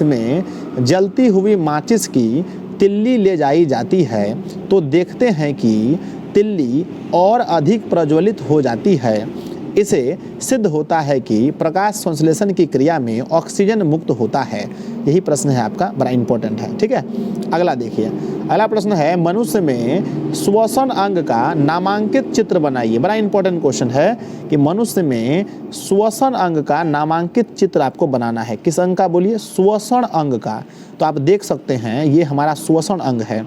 में जलती हुई माचिस की तिल्ली ले जाई जाती है। तो देखते हैं कि तिल्ली और अधिक प्रज्वलित हो जाती है। इसे सिद्ध होता है कि प्रकाश संश्लेषण की क्रिया में ऑक्सीजन मुक्त होता है। यही प्रश्न है आपका, बड़ा इंपॉर्टेंट है। ठीक है, अगला देखिए, अगला प्रश्न है मनुष्य में श्वसन अंग का नामांकित चित्र बनाइए। बड़ा इंपॉर्टेंट क्वेश्चन है कि मनुष्य में श्वसन अंग का नामांकित चित्र आपको बनाना है। किस अंग का बोलिए? श्वसन अंग का। तो आप देख सकते हैं ये हमारा श्वसन अंग है,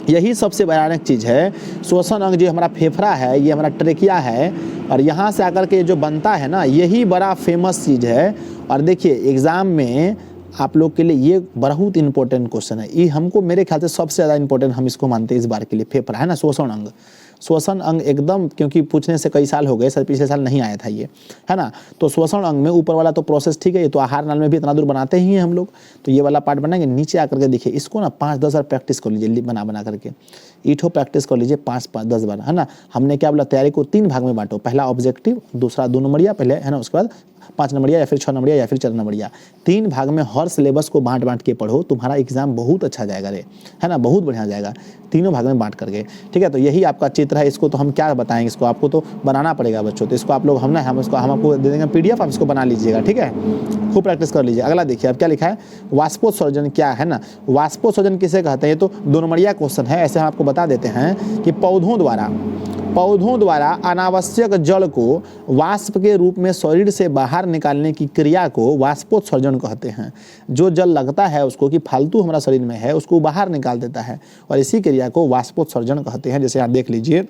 यही सबसे भयानक चीज़ है। श्वसन अंग जो हमारा फेफड़ा है, ये हमारा ट्रेकिया है, और यहाँ से आकर के जो बनता है ना, यही बड़ा फेमस चीज़ है। और देखिए एग्ज़ाम में आप लोग के लिए ये बहुत इंपॉर्टेंट क्वेश्चन है। ये हमको मेरे ख्याल से सबसे ज़्यादा इंपॉर्टेंट हम इसको मानते हैं इस बार के लिए। फेफड़ा है ना, श्वसन अंग, श्वसन अंग एकदम, क्योंकि पूछने से कई साल हो गए सर, पिछले साल नहीं आया था ये, है ना। तो श्वसन अंग में ऊपर वाला तो प्रोसेस ठीक है, ये तो आहार नाल में भी इतना दूर बनाते ही हैं हम लोग, तो ये वाला पार्ट बनाएंगे। नीचे आकर के देखिए इसको ना 5-10 बार प्रैक्टिस कर लीजिए, बना करके ईठो प्रैक्टिस कर लीजिए 5-10 बार, है ना। हमने क्या बोला, तैयारी को 3 भाग में बांटो, पहला ऑब्जेक्टिव, दूसरा 2 नंबरिया पहले, है ना, उसके बाद 5 नंबरिया या फिर 6 नंबरिया या फिर 4 नंबरिया। 3 भाग में हर सिलेबस को बांट के पढ़ो, तुम्हारा एग्जाम बहुत अच्छा जाएगा रे, है ना, बहुत बढ़िया जाएगा, तीनों भाग में बांट करके। ठीक है, तो यही आपका चित्र है। इसको तो हम क्या बताएंगे, इसको आपको तो बनाना पड़ेगा बच्चों। तो इसको आप लोग हम आपको दे देंगे PDF, आप इसको बना लीजिएगा। ठीक है, खूब प्रैक्टिस कर लीजिए। अगला देखिए अब क्या लिखा है, वाष्पोत्सर्जन क्या है ना। वाष्पोत्सर्जन किसे कहते हैं, ये तो 2 नंबरिया क्वेश्चन है। ऐसे हम आपको बता देते हैं कि पौधों द्वारा अनावश्यक जल को वाष्प के रूप में शरीर से बाहर निकालने की क्रिया को वाष्पोत्सर्जन कहते हैं। जो जल लगता है उसको, कि फालतू हमारा शरीर में है, उसको बाहर निकाल देता है, और इसी क्रिया को वाष्पोत्सर्जन कहते हैं। जैसे आप देख लीजिए,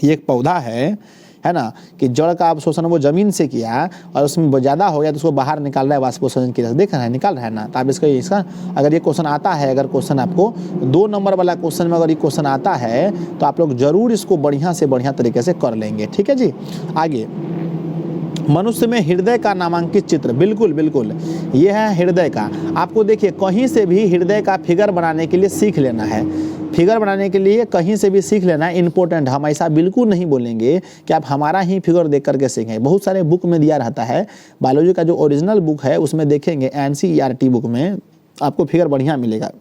ये एक पौधा है ना, कि जड़ का अवशोषण वो जमीन से किया और उसमें ज़्यादा हो गया तो उसको बाहर निकाल रहा है वाष्पोत्सर्जन की, देख रहे हैं, निकाल रहा है ना। तो आप इसका अगर ये क्वेश्चन आता है, अगर क्वेश्चन आपको 2 नंबर वाला क्वेश्चन में अगर ये क्वेश्चन आता है, तो आप लोग जरूर इसको बढ़िया से बढ़िया तरीके से कर लेंगे। ठीक है जी, आगे मनुष्य में हृदय का नामांकित चित्र, बिल्कुल बिल्कुल ये है हृदय का। आपको देखिए कहीं से भी हृदय का फिगर बनाने के लिए सीख लेना है, फिगर बनाने के लिए कहीं से भी सीख लेना है, इंपॉर्टेंट। हम ऐसा बिल्कुल नहीं बोलेंगे कि आप हमारा ही फिगर देख करके सीखें। बहुत सारे बुक में दिया रहता है, बायोलॉजी का जो ओरिजिनल बुक है उसमें देखेंगे, NCERT बुक में आपको फिगर बढ़िया मिलेगा।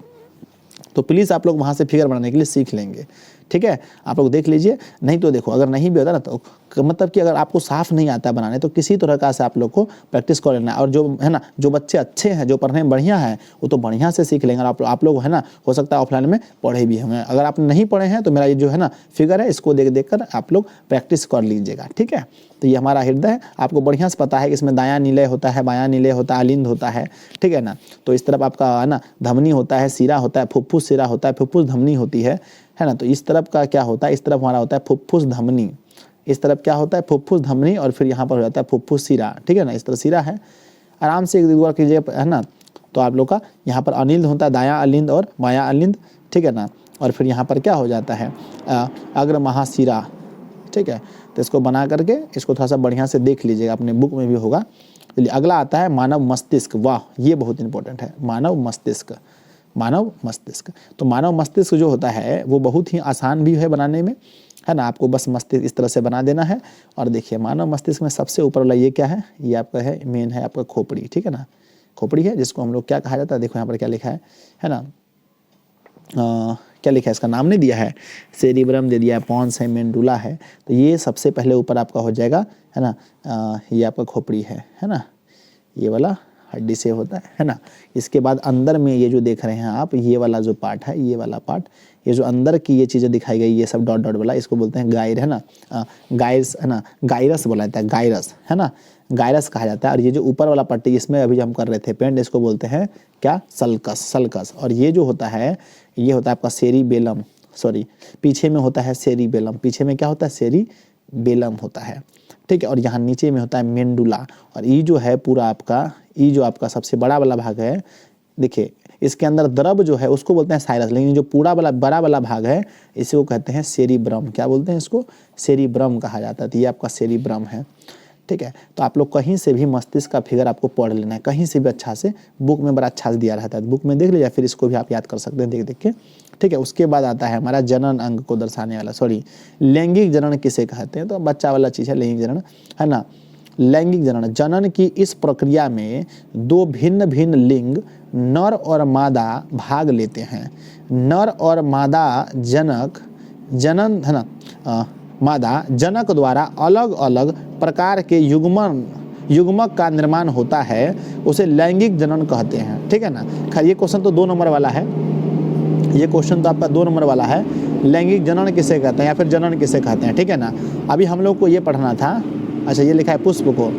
तो प्लीज़ आप लोग वहाँ से फिगर बनाने के लिए सीख लेंगे। ठीक है, आप लोग देख लीजिए। नहीं तो देखो, अगर नहीं भी होता ना, तो मतलब कि अगर आपको साफ नहीं आता बनाने, तो किसी तरह का से आप लोग को प्रैक्टिस कर लेना है। और जो है ना, जो बच्चे अच्छे हैं, जो पढ़ने में बढ़िया हैं, वो तो बढ़िया से सीख लेंगे। और आप लोग है ना, हो सकता है ऑफलाइन में पढ़े भी होंगे। अगर आप नहीं पढ़े हैं तो मेरा ये जो है ना फिगर है, इसको देख कर आप लोग प्रैक्टिस कर लीजिएगा। ठीक है, तो ये हमारा हृदय है। आपको बढ़िया से पता है कि इसमें दायां निलय होता है, बायां निलय होता है, अलिंद होता है। ठीक है ना, तो इस तरफ आपका है ना धमनी होता है, सिरा होता है, फुफ्फुस सिरा होता है, फुफ्फुस धमनी होती है ना। तो इस तरफ का क्या होता है, इस तरफ हमारा होता है फुफ्फुस धमनी, इस तरफ क्या होता है फुफ्फुस धमनी, और फिर यहाँ पर हो जाता है फुफ्फुस सिरा। ठीक है ना, इस तरह सिरा है। आराम से एक बार कीजिए, है ना। तो आप लोग का यहाँ पर अनिंद होता है, दायां अलिंद और बायां अलिंद। ठीक है ना, और फिर यहाँ पर क्या हो जाता है अग्र महाशिरा। ठीक है, तो इसको बना करके इसको थोड़ा सा बढ़िया से देख लीजिएगा, अपने बुक में भी होगा। चलिए अगला आता है मानव मस्तिष्क। वाह, ये बहुत इंपॉर्टेंट है, मानव मस्तिष्क। मानव मस्तिष्क, तो मानव मस्तिष्क जो होता है वो बहुत ही आसान भी है बनाने में, है ना। आपको बस मस्तिष्क इस तरह से बना देना है। और देखिए मानव मस्तिष्क में सबसे ऊपर वाला ये क्या है, ये आपका है मेन है आपका खोपड़ी। ठीक है ना, खोपड़ी है, जिसको हम लोग क्या कहा जाता है, देखो यहाँ पर क्या लिखा है ना, क्या लिखा है, इसका नाम नहीं दिया है, सेरिब्रम दे दिया है, पॉन्स है, मेंडुला है। तो ये सबसे पहले ऊपर आपका हो जाएगा, है ना। ये आपका खोपड़ी है ना, ये वाला हड्डी से होता है ना। इसके बाद अंदर में ये जो देख रहे हैं आप, ये वाला जो पार्ट है, ये वाला पार्ट, ये जो अंदर की ये चीज़ें दिखाई गई, ये सब डॉट डॉट वाला, इसको बोलते हैं गायर, है ना, गायर्स, है ना, गायरस बोला जाता है, गायरस, है ना, गायरस कहा जाता है। और ये जो ऊपर वाला पट्टी इसमें अभी हम कर रहे थे पेंट, इसको बोलते हैं क्या, सल्कस, सल्कस। और ये जो होता है, ये होता है आपका सेरिबेलम, सॉरी पीछे में होता है सेरिबेलम, पीछे में क्या होता है, सेरिबेलम होता है। ठीक है, और यहाँ नीचे में होता है मेंडुला। और ये जो है पूरा आपका, ये जो आपका सबसे बड़ा वाला भाग है, देखिए इसके अंदर द्रव जो है उसको बोलते हैं साइरस, लेकिन जो पूरा वाला बड़ा वाला भाग है इसी को कहते हैं सेरिब्रम। क्या बोलते हैं इसको, सेरिब्रम कहा जाता है। तो ये आपका सेरिब्रम है। ठीक है, तो आप लोग कहीं से भी मस्तिष्क का फिगर आपको पढ़ लेना है, कहीं से भी अच्छा से, बुक में बड़ा अच्छा से दिया रहता है, बुक में देख लीजिए, फिर इसको भी आप याद कर सकते हैं देख देख के। ठीक है, उसके बाद आता है हमारा जनन अंग को दर्शाने वाला, सॉरी लैंगिक जनन किसे कहते हैं, तो बच्चा वाला चीज़ है लैंगिक जनन, है ना। लैंगिक जनन, जनन की इस प्रक्रिया में 2 भिन्न भिन्न लिंग नर और मादा भाग लेते हैं। नर और मादा जनक जनन, है ना, मादा जनक द्वारा अलग अलग प्रकार के युग्मक का निर्माण होता है उसे लैंगिक जनन कहते हैं। ठीक है ना। खैर ये क्वेश्चन तो 2 नंबर वाला है, ये क्वेश्चन तो आपका 2 नंबर वाला है। लैंगिक जनन किसे कहते हैं या फिर जनन किसे कहते हैं। ठीक है ना। अभी हम लोग को ये पढ़ना था। अच्छा ये लिखा है पुष्प को,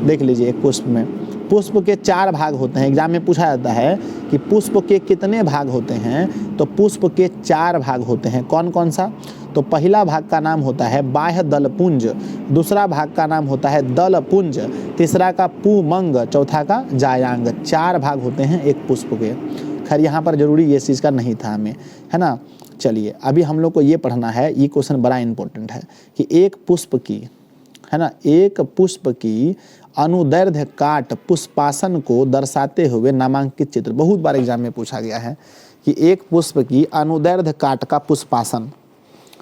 देख लीजिए। एक पुष्प में पुष्प के 4 भाग होते हैं। एग्जाम में पूछा जाता है कि पुष्प के कितने भाग होते हैं, तो पुष्प के 4 भाग होते हैं। कौन कौन सा? तो पहला भाग का नाम होता है बाह्य दलपुंज, दूसरा भाग का नाम होता है दलपुंज, तीसरा का पुमंग, चौथा का जायांग। 4 भाग होते हैं एक पुष्प के। खैर यहाँ पर जरूरी ये चीज़ का नहीं था हमें, है ना। चलिए अभी हम लोग को ये पढ़ना है, ये क्वेश्चन बड़ा इंपॉर्टेंट है कि एक पुष्प की, है ना, एक पुष्प की अनुदैर्ध्य काट पुष्पासन को दर्शाते हुए नामांकित चित्र। बहुत बार एग्जाम में पूछा गया है कि एक पुष्प की अनुदैर्ध्य काट का पुष्पासन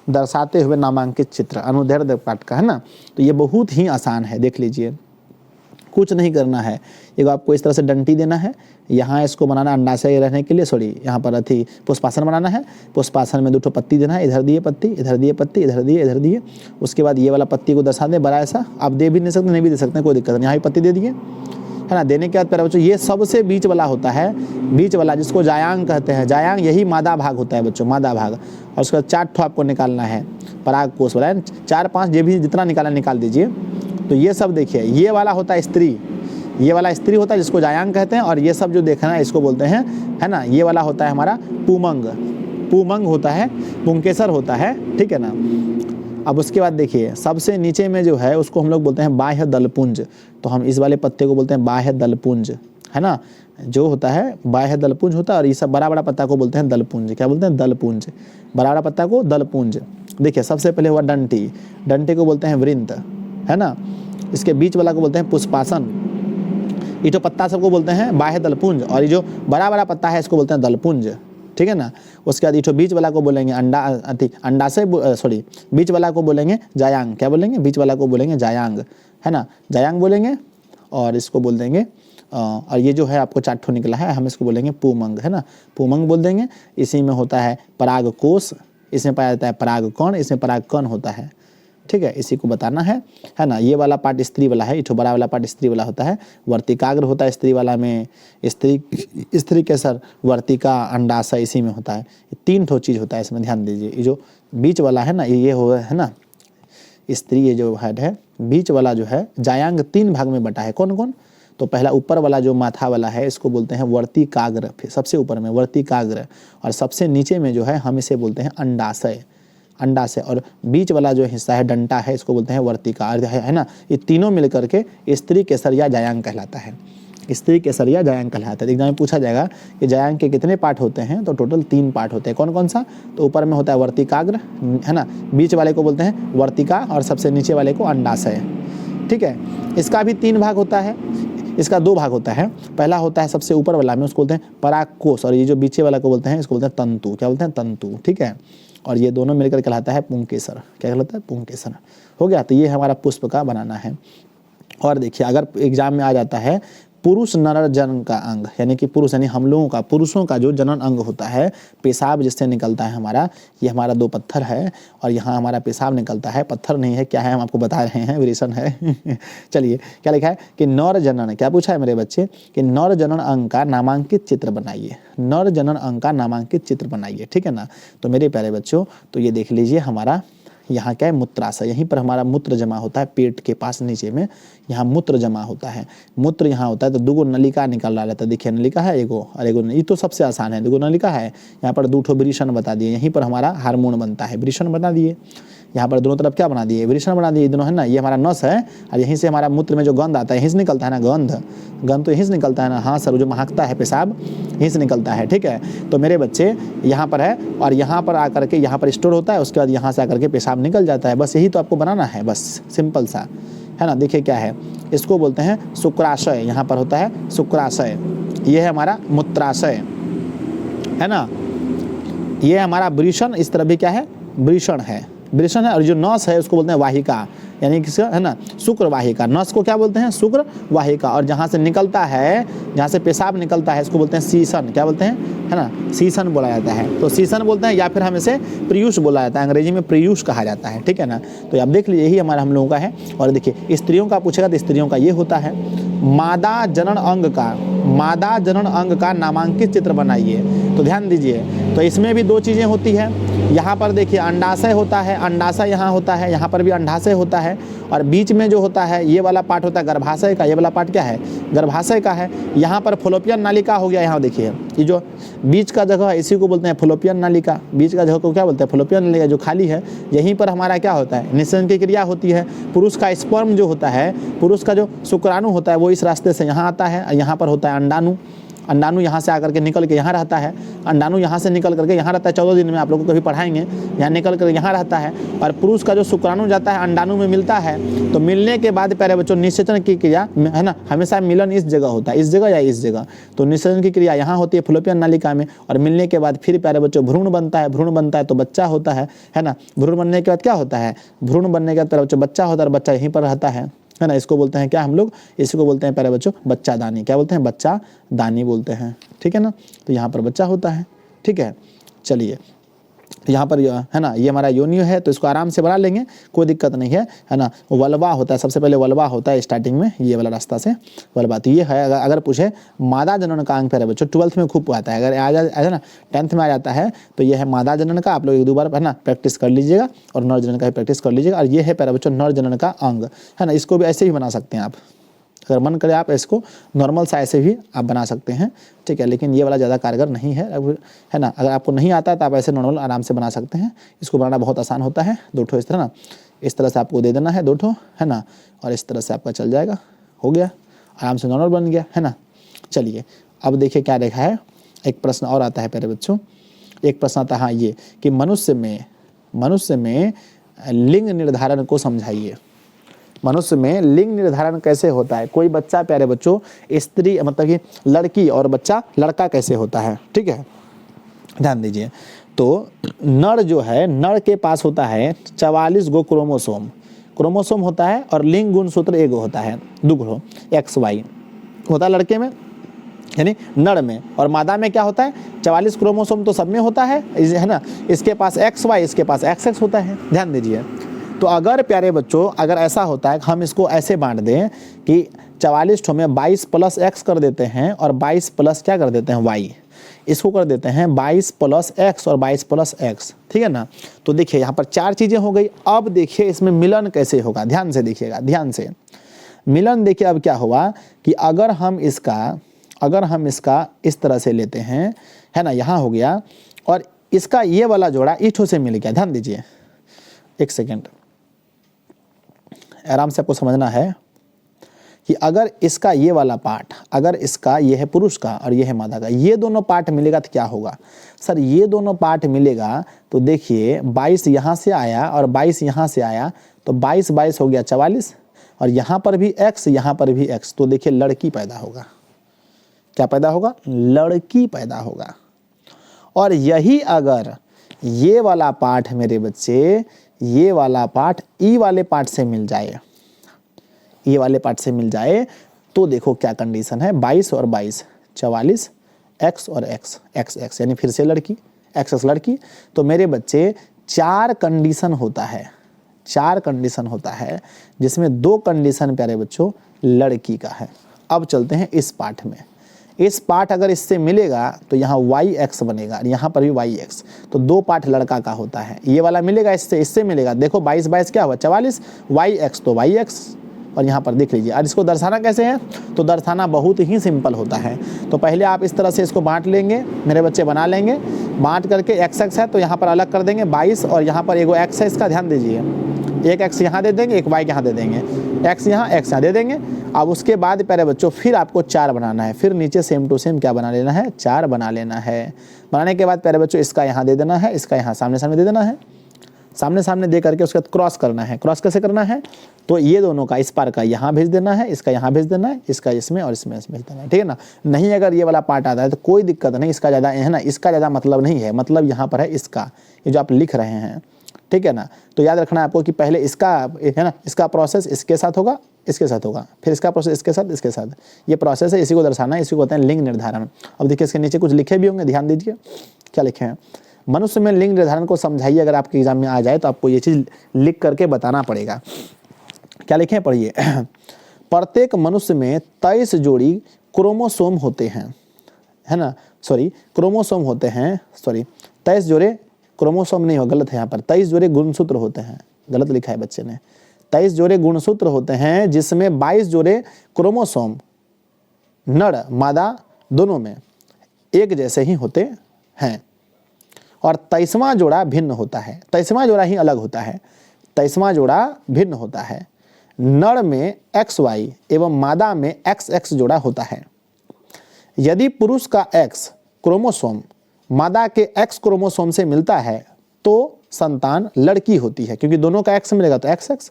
दर्शाते हुए नामांकित चित्र, अनुदैर्ध्य काट का, है ना। तो ये बहुत ही आसान है, देख लीजिए। कुछ नहीं करना है, एक आपको इस तरह से डंटी देना है, यहाँ इसको बनाना अंडाशय रहने के लिए, सॉरी यहाँ पर अथी पुष्पासन बनाना है। पुष्पासन में 2 ठो पत्ती देना है, इधर दिए पत्ती, इधर दिए पत्ती, इधर दिए, इधर दिए। उसके बाद ये वाला पत्ती को दर्शा दें बड़ा ऐसा, आप दे भी नहीं सकते, नहीं भी दे सकते, कोई दिक्कत नहीं। यहाँ भी पत्ती दे दिए, है ना। देने के बाद प्यारे बच्चों ये सबसे बीच वाला होता है, बीच वाला जिसको जायांग कहते हैं। जायांग यही मादा भाग होता है बच्चों, मादा भाग। और उसका 4 ठो आपको निकालना है पराग कोष वाला, 4-5 ये भी जितना निकालना निकाल दीजिए। तो ये सब देखिए, ये वाला होता है स्त्री, ये वाला स्त्री होता है जिसको जायांग कहते हैं। और ये सब जो देखना है इसको बोलते हैं, है ना, ये वाला होता है हमारा पुमंग, पुमंग होता है, पुंकेसर होता है। ठीक है ना। अब उसके बाद देखिए सबसे नीचे में जो है उसको हम लोग बोलते हैं बाह्य दलपुंज। तो हम इस वाले पत्ते को बोलते हैं बाह्य दलपुंज, है ना, जो होता है बाह्य दलपुंज होता है। और ये सब बड़ा बड़ा पत्ता को बोलते हैं दलपुंज। क्या बोलते हैं? दलपुंज। बड़ा बड़ा पत्ता को दलपुंज। देखिए सबसे पहले हुआ डंटी, डंटे को बोलते हैं वृंत, है ना। इसके बीच वाला को बोलते हैं पुष्पासन। ये जो पत्ता सबको बोलते हैं बाह्य दलपुंज, और ये जो बड़ा बड़ा पत्ता है इसको बोलते हैं दलपुंज। ठीक है ना। उसके बाद ये बीच वाला को बोलेंगे अंडाशय, सॉरी बीच वाला को बोलेंगे जायांग। क्या बोलेंगे? बीच वाला को बोलेंगे जायांग, है ना, जायांग बोलेंगे। और इसको बोल देंगे, और ये जो है आपको 4 ठो निकला है, हम इसको बोलेंगे पुमंग, है ना, पुमंग बोल देंगे। इसी में होता है पराग कोष, इसमें पाया जाता है पराग कण, इसमें पराग कण होता है। ठीक है, इसी को बताना है ना। ये वाला पार्ट स्त्री वाला है, ये बड़ा वाला पार्ट स्त्री वाला होता है। वर्तिकाग्र होता है स्त्री वाला में, स्त्री के सर वर्तिका, अंडाशय इसी में होता है। 3 ठो चीज़ होता है इसमें, ध्यान दीजिए। ये जो बीच वाला है ना, ये हो है ना स्त्री, ये जो हेड है, बीच वाला जो है जायांग 3 भाग में बटा है। कौन कौन? तो पहला ऊपर वाला जो माथा वाला है इसको बोलते हैं वर्तिकाग्र, फिर सबसे ऊपर में वर्तिकाग्र, और सबसे नीचे में जो है हम इसे बोलते हैं अंडाशय, अंडाशय। और बीच वाला जो हिस्सा है डंटा है इसको बोलते हैं वर्तिका, है ना। ये तीनों मिलकर के स्त्री केसर या जायांग कहलाता है। स्त्री केसर या जायांग कहलाता है। एग्जाम में पूछा जाएगा कि जायांग के कितने पार्ट होते हैं, तो टोटल 3 पार्ट होते हैं। कौन कौन सा? तो ऊपर में होता है वर्तिकाग्र, है ना, बीच वाले को बोलते हैं वर्तिका, और सबसे नीचे वाले को अंडाशय। ठीक है। इसका भी 3 भाग होता है, इसका 2 भाग होता है। पहला होता है सबसे ऊपर वाला में, उसको बोलते हैं परागकोश, और ये जो बीचे वाला को बोलते हैं इसको बोलते हैं तंतु। क्या बोलते हैं? तंतु। ठीक है। और ये दोनों मिलकर कहलाता है पुंकेसर। क्या कहलाता है? पुंकेसर। हो गया। तो ये हमारा पुष्प का बनाना है। और देखिए अगर एग्जाम में आ जाता है पुरुष नर जनन का अंग, यानी कि पुरुष यानी हम लोगों का, पुरुषों का जो जनन अंग होता है, पेशाब जिससे निकलता है हमारा, ये हमारा 2 पत्थर है, और यहाँ हमारा पेशाब निकलता है। पत्थर नहीं है, क्या है हम आपको बता रहे हैं, वृषण है। चलिए क्या लिखा है कि नर जनन, क्या पूछा है मेरे बच्चे कि नर जनन अंग का नामांकित चित्र बनाइए, नर जनन अंग का नामांकित चित्र बनाइए। ठीक है ना। तो मेरे प्यारे बच्चों, तो ये देख लीजिए हमारा यहाँ क्या है मूत्राशय, यहीं पर हमारा मूत्र जमा होता है, पेट के पास नीचे में यहाँ मूत्र जमा होता है। मूत्र यहाँ होता है तो 2 नलिका निकल रहा रहता है। देखिए नलिका है एगो, और एगो, ये तो सबसे आसान है, 2 नलिका है। यहाँ पर 2 ठो वृषण बता दिए, यहीं पर हमारा हार्मोन बनता है, वृषण बना दिए। यहाँ पर दोनों तरफ क्या बना दिए? वृषण बना दिए दोनों, है ना। ये हमारा नस है, और यहीं से हमारा मूत्र में जो गंध आता है यहीं से निकलता है ना, गंध तो यहीं से निकलता है ना। हाँ सर, जो महकता है पेशाब यहीं से निकलता है। ठीक है। तो मेरे बच्चे यहाँ पर है, और यहाँ पर आकर के यहाँ पर स्टोर होता है, उसके बाद यहाँ से आकर के पेशाब निकल जाता है। बस यही तो आपको बनाना है, बस सिंपल सा, है ना। देखिए क्या है, इसको बोलते हैं शुक्राशय, यहाँ पर होता है शुक्राशय। ये है हमारा मूत्राशय, है ना। ये हमारा वृषण, इस तरफ भी क्या है? वृषण है, वृषण है। और जो नस है उसको बोलते हैं वाहिका, यानी किसका है ना, शुक्र वाहिका। नस को क्या बोलते हैं, शुक्र वाहिका। और जहाँ से निकलता है, जहाँ से पेशाब निकलता है, इसको बोलते हैं सीसन। क्या बोलते हैं, है ना, सीसन बोला जाता है। तो सीसन बोलते हैं, या फिर हम इसे प्रियूष बोला जाता है, अंग्रेजी में प्रियूष कहा जाता है, ठीक है ना। तो आप देख लीजिए, यही हमारा हम लोगों का है। और देखिए स्त्रियों का पूछेगा तो स्त्रियों का ये होता है, मादा जनन अंग का, मादा जनन अंग का नामांकित चित्र बनाइए। तो ध्यान दीजिए, तो इसमें भी दो चीज़ें होती है। यहाँ पर देखिए अंडाशय होता है, अंडाशय यहाँ होता है, यहाँ पर भी अंडाशय होता है। और बीच में जो होता है ये वाला पार्ट होता है गर्भाशय का, ये वाला पार्ट क्या है, गर्भाशय का है। यहाँ पर फलोपियन नालिका हो गया। यहाँ देखिए ये जो बीच का जगह है इसी को बोलते हैं फलोपियन नालिका। बीच का जगह को क्या बोलते हैं, फलोपियन नालिका। जो खाली है यहीं पर हमारा क्या होता है, निषेचन की क्रिया होती है। पुरुष का स्पर्म जो होता है, पुरुष का जो शुक्राणु होता है वो इस रास्ते से यहाँ आता है, यहाँ पर होता है अंडाणु। अंडाणु यहाँ से आकर के निकल के यहाँ रहता है, अंडाणु यहाँ से निकल करके यहाँ रहता है। 14 दिन में आप लोगों को कभी पढ़ाएंगे, यहाँ निकल कर यहाँ रहता है। और पुरुष का जो शुक्राणु जाता है अंडाणु में मिलता है। तो मिलने के बाद प्यारे बच्चों निषेचन की क्रिया है ना, हमेशा मिलन इस जगह होता है, इस जगह या इस जगह। तो निषेचन की क्रिया यहाँ होती है फलोपियन नालिका में। और मिलने के बाद फिर प्यारे बच्चों भ्रूण बनता है, भ्रूण बनता है तो बच्चा होता है ना। भ्रूण बनने के बाद क्या होता है, भ्रूण बनने के बाद प्यारे बच्चों बच्चा होता है, और बच्चा यहीं पर रहता है ना। इसको बोलते हैं क्या हम लोग, इसको बोलते हैं प्यारे बच्चों बच्चादानी। क्या बोलते हैं, बच्चादानी बोलते हैं, ठीक है ना। तो यहाँ पर बच्चा होता है, ठीक है। चलिए यहाँ पर है ना, ये हमारा योनि है, तो इसको आराम से बना लेंगे, कोई दिक्कत नहीं है ना। वल्वा होता है, सबसे पहले वल्वा होता है स्टार्टिंग में, ये वाला रास्ता से वल्वा। तो ये है, अगर पूछे मादा जनन का अंग प्यारे बच्चों 12th में खूब आता है। अगर आ जाए ना 10th में आ जाता है तो ये है मादा जनन का। आप लोग एक दो बार है ना प्रैक्टिस कर लीजिएगा, और नर जनन का भी प्रैक्टिस कर लीजिएगा। और ये है प्यारे बच्चों नर जनन का अंग, है ना। इसको भी ऐसे भी बना सकते हैं आप, अगर मन करे आप इसको नॉर्मल सा ऐसे भी आप बना सकते हैं, ठीक है। लेकिन ये वाला ज़्यादा कारगर नहीं है ना। अगर आपको नहीं आता है तो आप ऐसे नॉर्मल आराम से बना सकते हैं। इसको बनाना बहुत आसान होता है। 2 ठो इस तरह ना, इस तरह से आपको दे देना है 2 ठो, है ना। और इस तरह से आपका चल जाएगा, हो गया, आराम से नॉर्मल बन गया, है ना। चलिए अब देखिए क्या देखा है, एक प्रश्न और आता है प्यारे बच्चों। एक प्रश्न आता है हाँ ये कि मनुष्य में लिंग निर्धारण को समझाइए। मनुष्य में लिंग निर्धारण कैसे होता है। कोई बच्चा प्यारे बच्चों स्त्री मतलब कि लड़की और बच्चा लड़का कैसे होता है, ठीक है। ध्यान दीजिए, तो नर जो है, नर के पास होता है 44 गो क्रोमोसोम होता है। और लिंग गुणसूत्र एगो होता है, दुगो XY होता है लड़के में यानी नर में। और मादा में क्या होता है, 44 क्रोमोसोम तो सब में होता है ना। इसके पास XY, इसके पास XX होता है। ध्यान दीजिए, तो अगर प्यारे बच्चों अगर ऐसा होता है, हम इसको ऐसे बांट दें कि 44 ठो में 22 + X कर देते हैं, और 22 प्लस क्या कर देते हैं Y, इसको कर देते हैं 22 + X और 22 + X, ठीक है ना। तो देखिए यहाँ पर 4 चीज़ें हो गई। अब देखिए इसमें मिलन कैसे होगा, ध्यान से देखिएगा, ध्यान से मिलन। देखिए अब क्या हुआ कि अगर हम इसका इस तरह से लेते हैं, है ना, यहाँ हो गया, और इसका ये वाला जोड़ा ईठों से मिल गया। ध्यान दीजिए, एक सेकेंड, आराम से आपको समझना है कि अगर इसका ये वाला पार्ट, अगर इसका ये है पुरुष का और ये है मादा का, ये दोनों पार्ट मिलेगा तो क्या होगा सर, ये दोनों पार्ट मिलेगा तो देखिए 22 यहाँ से आया और 22 यहाँ से आया, तो 22 हो गया 44, और यहाँ पर भी X, यहाँ पर भी X, तो देखिए लड़की पैदा होगा। क्या पैदा होगा, लड़की पैदा होगा। और यही अगर ये वाला पार्ट मेरे बच्चे, ये वाला पार्ट ई वाले पार्ट से मिल जाए, ये वाले पार्ट से मिल जाए, तो देखो क्या कंडीशन है, 22 और 22 44, X और X, XX यानी फिर से लड़की, XX लड़की। तो मेरे बच्चे 4 कंडीशन होता है, 4 कंडीशन होता है, जिसमें 2 कंडीशन प्यारे बच्चों लड़की का है। अब चलते हैं इस पार्ट में। इस पार्ट अगर इससे मिलेगा तो यहाँ YX बनेगा, यहाँ पर भी YX, तो 2 पार्ट लड़का का होता है। ये वाला मिलेगा इससे मिलेगा, देखो 22 क्या हुआ 44, YX तो YX, और यहाँ पर देख लीजिए। और इसको दर्शाना कैसे है, तो दर्शाना बहुत ही सिंपल होता है। तो पहले आप इस तरह से इसको बांट लेंगे, मेरे बच्चे बना लेंगे, बांट करके XX है तो यहाँ पर अलग कर देंगे 22, और यहाँ पर एगो X है, इसका ध्यान दीजिए, एक X यहाँ दे देंगे, एक Y यहाँ दे देंगे, X यहाँ दे देंगे। अब उसके बाद प्यारे बच्चों फिर आपको 4 बनाना है, फिर नीचे सेम टू सेम क्या बना लेना है, 4 बना लेना है। बनाने के बाद प्यारे बच्चों इसका यहाँ दे देना है, इसका यहाँ सामने सामने दे देना है, सामने सामने दे करके उसके बाद क्रॉस करना है। क्रॉस कैसे करना है, तो ये दोनों का इस पार का यहाँ भेज देना है, इसका यहाँ भेज देना है, इसका इसमें और इसमें भेज देना है, ठीक है ना। नहीं अगर ये वाला पार्ट आता है तो कोई दिक्कत नहीं, इसका ज़्यादा है ना, इसका ज़्यादा मतलब नहीं है, मतलब यहाँ पर है इसका, ये जो आप लिख रहे हैं ठीक है ना। तो याद रखना आपको कि पहले इसका है ना, इसका प्रोसेस इसके साथ होगा, इसके साथ होगा, फिर इसका प्रोसेस इसके साथ, इसके साथ, ये प्रोसेस है, इसी को दर्शाना है, इसी को कहते हैं लिंग निर्धारण। अब देखिए इसके नीचे कुछ लिखे भी होंगे, ध्यान दीजिए क्या लिखे हैं। मनुष्य में लिंग निर्धारण को समझाइए, अगर आपके एग्जाम में आ जाए तो आपको ये चीज़ लिख करके बताना पड़ेगा। क्या लिखे हैं, पढ़िए। प्रत्येक मनुष्य में 23 जोड़ी क्रोमोसोम होते हैं, है ना, सॉरी क्रोमोसोम होते हैं, सॉरी 23 जोड़े क्रोमोसोम नहीं हो, गलत है यहाँ पर, 23 जोड़े गुणसूत्र होते हैं, गलत लिखा है बच्चे ने। 23 जोड़े गुणसूत्र होते हैं जिसमें 22 जोड़े क्रोमोसोम नर मादा दोनों में एक जैसे ही होते हैं, और 23वां जोड़ा भिन्न होता है, 23वां जोड़ा ही अलग होता है, 23वां जोड़ा भिन्न होता है। नर में XY एवं मादा में XX जोड़ा होता है। यदि पुरुष का X क्रोमोसोम मादा के X क्रोमोसोम से मिलता है तो संतान लड़की होती है, क्योंकि दोनों का X मिलेगा तो XX।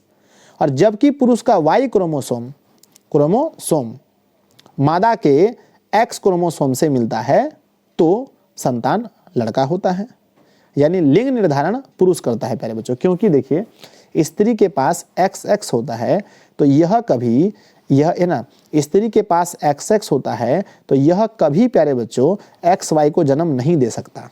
और जबकि पुरुष का Y क्रोमोसोम मादा के X क्रोमोसोम से मिलता है तो संतान लड़का होता है। यानी लिंग निर्धारण पुरुष करता है प्यारे बच्चों, क्योंकि देखिए स्त्री के पास XX होता है तो यह कभी, यह है ना, स्त्री के पास XX होता है तो यह कभी प्यारे बच्चों XY को जन्म नहीं दे सकता।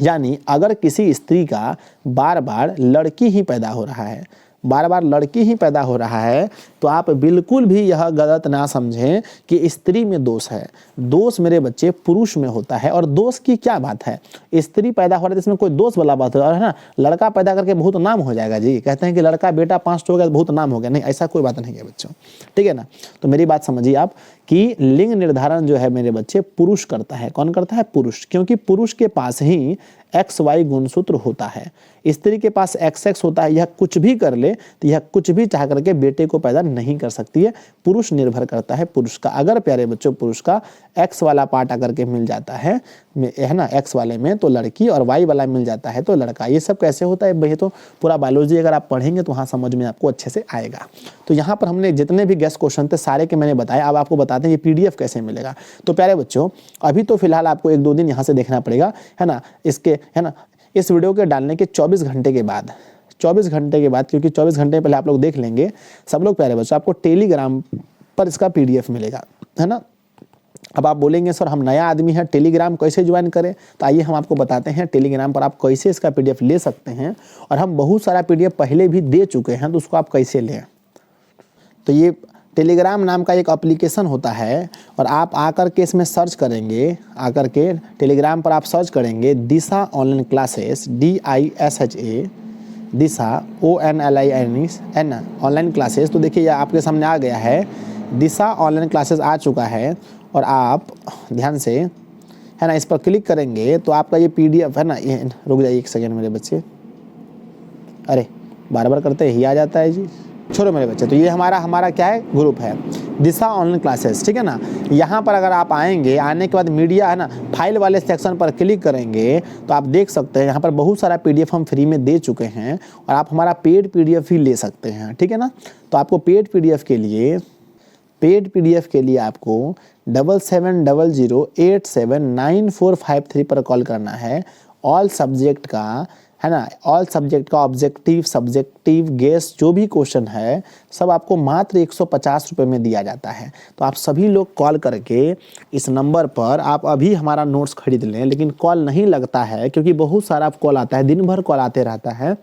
यानी अगर किसी स्त्री का बार बार लड़की ही पैदा हो रहा है, बार बार लड़की ही पैदा हो रहा है, तो आप बिल्कुल भी यह गलत ना समझें कि स्त्री में दोष है। दोष मेरे बच्चे पुरुष में होता है। और दोष की क्या बात है, स्त्री पैदा हो रहा है इसमें कोई दोष वाला बात है ना। लड़का पैदा करके बहुत नाम हो जाएगा जी, कहते हैं कि लड़का बेटा 5 हो गया बहुत नाम हो गया, नहीं ऐसा कोई बात नहीं है बच्चों, ठीक है ना। तो मेरी बात समझिए आप कि लिंग निर्धारण जो है मेरे बच्चे पुरुष करता है। कौन करता है, पुरुष, क्योंकि पुरुष के पास ही XY गुणसूत्र होता है। स्त्री के पास XX होता है, यह कुछ भी कर ले तो यह कुछ भी चाह करके बेटे को पैदा नहीं कर सकती है। पुरुष निर्भर करता है पुरुष का। अगर प्यारे बच्चों पुरुष का X वाला पार्ट अगर के मिल जाता है ना, X वाले में तो लड़की, और Y वाला मिल जाता है तो लड़का। ये सब कैसे होता है भाई, तो पूरा बायोलॉजी अगर आप पढ़ेंगे तो वहाँ समझ में आपको अच्छे से आएगा। तो यहाँ पर हमने जितने भी गेस्ट क्वेश्चन थे सारे के मैंने बताया। अब आपको बताते हैं ये PDF कैसे मिलेगा। तो प्यारे बच्चों अभी तो फिलहाल आपको 1-2 दिन यहाँ से देखना पड़ेगा, है ना। इसके, है ना, इस वीडियो के डालने के 24 घंटे के बाद, 24 घंटे के बाद, क्योंकि 24 घंटे पहले आप लोग देख लेंगे सब लोग प्यारे बच्चों, आपको टेलीग्राम पर इसका PDF मिलेगा, है ना। अब आप बोलेंगे सर हम नया आदमी है, टेलीग्राम कैसे ज्वाइन करें, तो आइए हम आपको बताते हैं टेलीग्राम पर आप कैसे इसका PDF ले सकते हैं। और हम बहुत सारा PDF पहले भी दे चुके हैं, तो उसको आप कैसे लें। तो ये टेलीग्राम नाम का एक एप्लीकेशन होता है, और आप आकर के इसमें सर्च करेंगे, आकर के टेलीग्राम पर आप सर्च करेंगे दिशा ऑनलाइन क्लासेस, DISHA दिशा ONLINE ऑनलाइन क्लासेस। तो देखिए यह आपके सामने आ गया है, दिशा ऑनलाइन क्लासेस आ चुका है। और आप ध्यान से, है ना, इस पर क्लिक करेंगे तो आपका ये PDF है ना, ये रुक जाइए 1 सेकेंड मेरे बच्चे, अरे बार बार करते ही आ जाता है जी, छोड़ो मेरे बच्चे। तो ये हमारा क्या है, ग्रुप है दिशा ऑनलाइन क्लासेस, ठीक है ना। यहाँ पर अगर आप आएंगे, आने के बाद मीडिया, है ना, फाइल वाले सेक्शन पर क्लिक करेंगे तो आप देख सकते हैं यहाँ पर बहुत सारा PDF हम फ्री में दे चुके हैं, और आप हमारा पेड PDF ही ले सकते हैं, ठीक है ना। तो आपको पेड PDF के लिए आपको 7700879453 पर कॉल करना है। ऑल सब्जेक्ट का, है ना, ऑल सब्जेक्ट का ऑब्जेक्टिव, सब्जेक्टिव, गेस जो भी क्वेश्चन है सब आपको मात्र 150 रुपये में दिया जाता है। तो आप सभी लोग कॉल करके इस नंबर पर आप अभी हमारा नोट्स खरीद लें। लेकिन कॉल नहीं लगता है क्योंकि बहुत सारा कॉल आता है, दिन भर कॉल आते रहता है,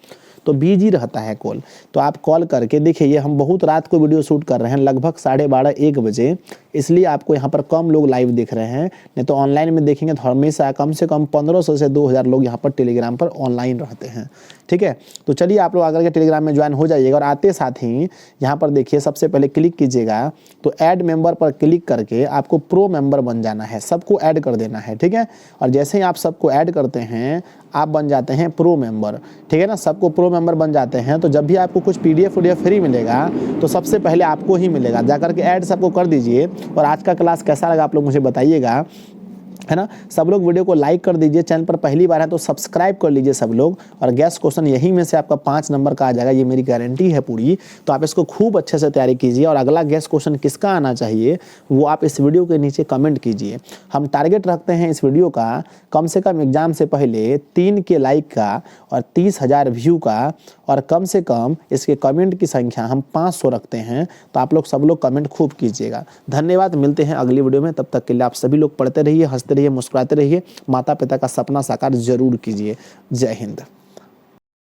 तो बिजी रहता है कॉल। तो आप कॉल करके देखिए, ये हम बहुत रात को वीडियो शूट कर रहे हैं, लगभग 12:30-1 बजे, इसलिए आपको यहाँ पर कम लोग लाइव देख रहे हैं। नहीं तो ऑनलाइन में देखेंगे तो हमेशा कम से कम 1500 से 2000 लोग यहाँ पर टेलीग्राम पर ऑनलाइन रहते हैं, ठीक है। तो चलिए आप लोग आकर के टेलीग्राम में ज्वाइन हो जाइएगा। और आते साथ ही यहाँ पर देखिए सबसे पहले क्लिक कीजिएगा तो ऐड मेंबर पर क्लिक करके आपको प्रो मेंबर बन जाना है, सबको ऐड कर देना है, ठीक है। और जैसे ही आप सबको ऐड करते हैं आप बन जाते हैं प्रो मेंबर, ठीक है ना। सबको प्रो मेंबर बन जाते हैं तो जब भी आपको कुछ PDF फ्री मिलेगा तो सबसे पहले आपको ही मिलेगा। जाकर के ऐड सबको कर दीजिए। और आज का क्लास कैसा लगा आप लोग मुझे बताइएगा। है ना। सब लोग वीडियो को लाइक कर दीजिए, चैनल पर पहली बार है तो सब्सक्राइब कर लीजिए सब लोग। और गैस क्वेश्चन यही में से आपका 5 नंबर का आ जाएगा, ये मेरी गारंटी है पूरी। तो आप इसको खूब अच्छे से तैयारी कीजिए और अगला गैस क्वेश्चन किसका आना चाहिए वो आप इस वीडियो के नीचे कमेंट कीजिए। हम टारगेट रखते हैं इस वीडियो का कम से कम एग्जाम से पहले 3 के लाइक का और 30,000 व्यू का, और कम से कम इसके कमेंट की संख्या हम 500 रखते हैं। तो आप लोग सब लोग कमेंट खूब कीजिएगा। धन्यवाद, मिलते हैं अगली वीडियो में। तब तक के लिए आप सभी लोग पढ़ते रहिए, हंसते रहिए, मुस्कुराते रहिए। माता पिता का सपना साकार जरूर कीजिए। जय हिंद।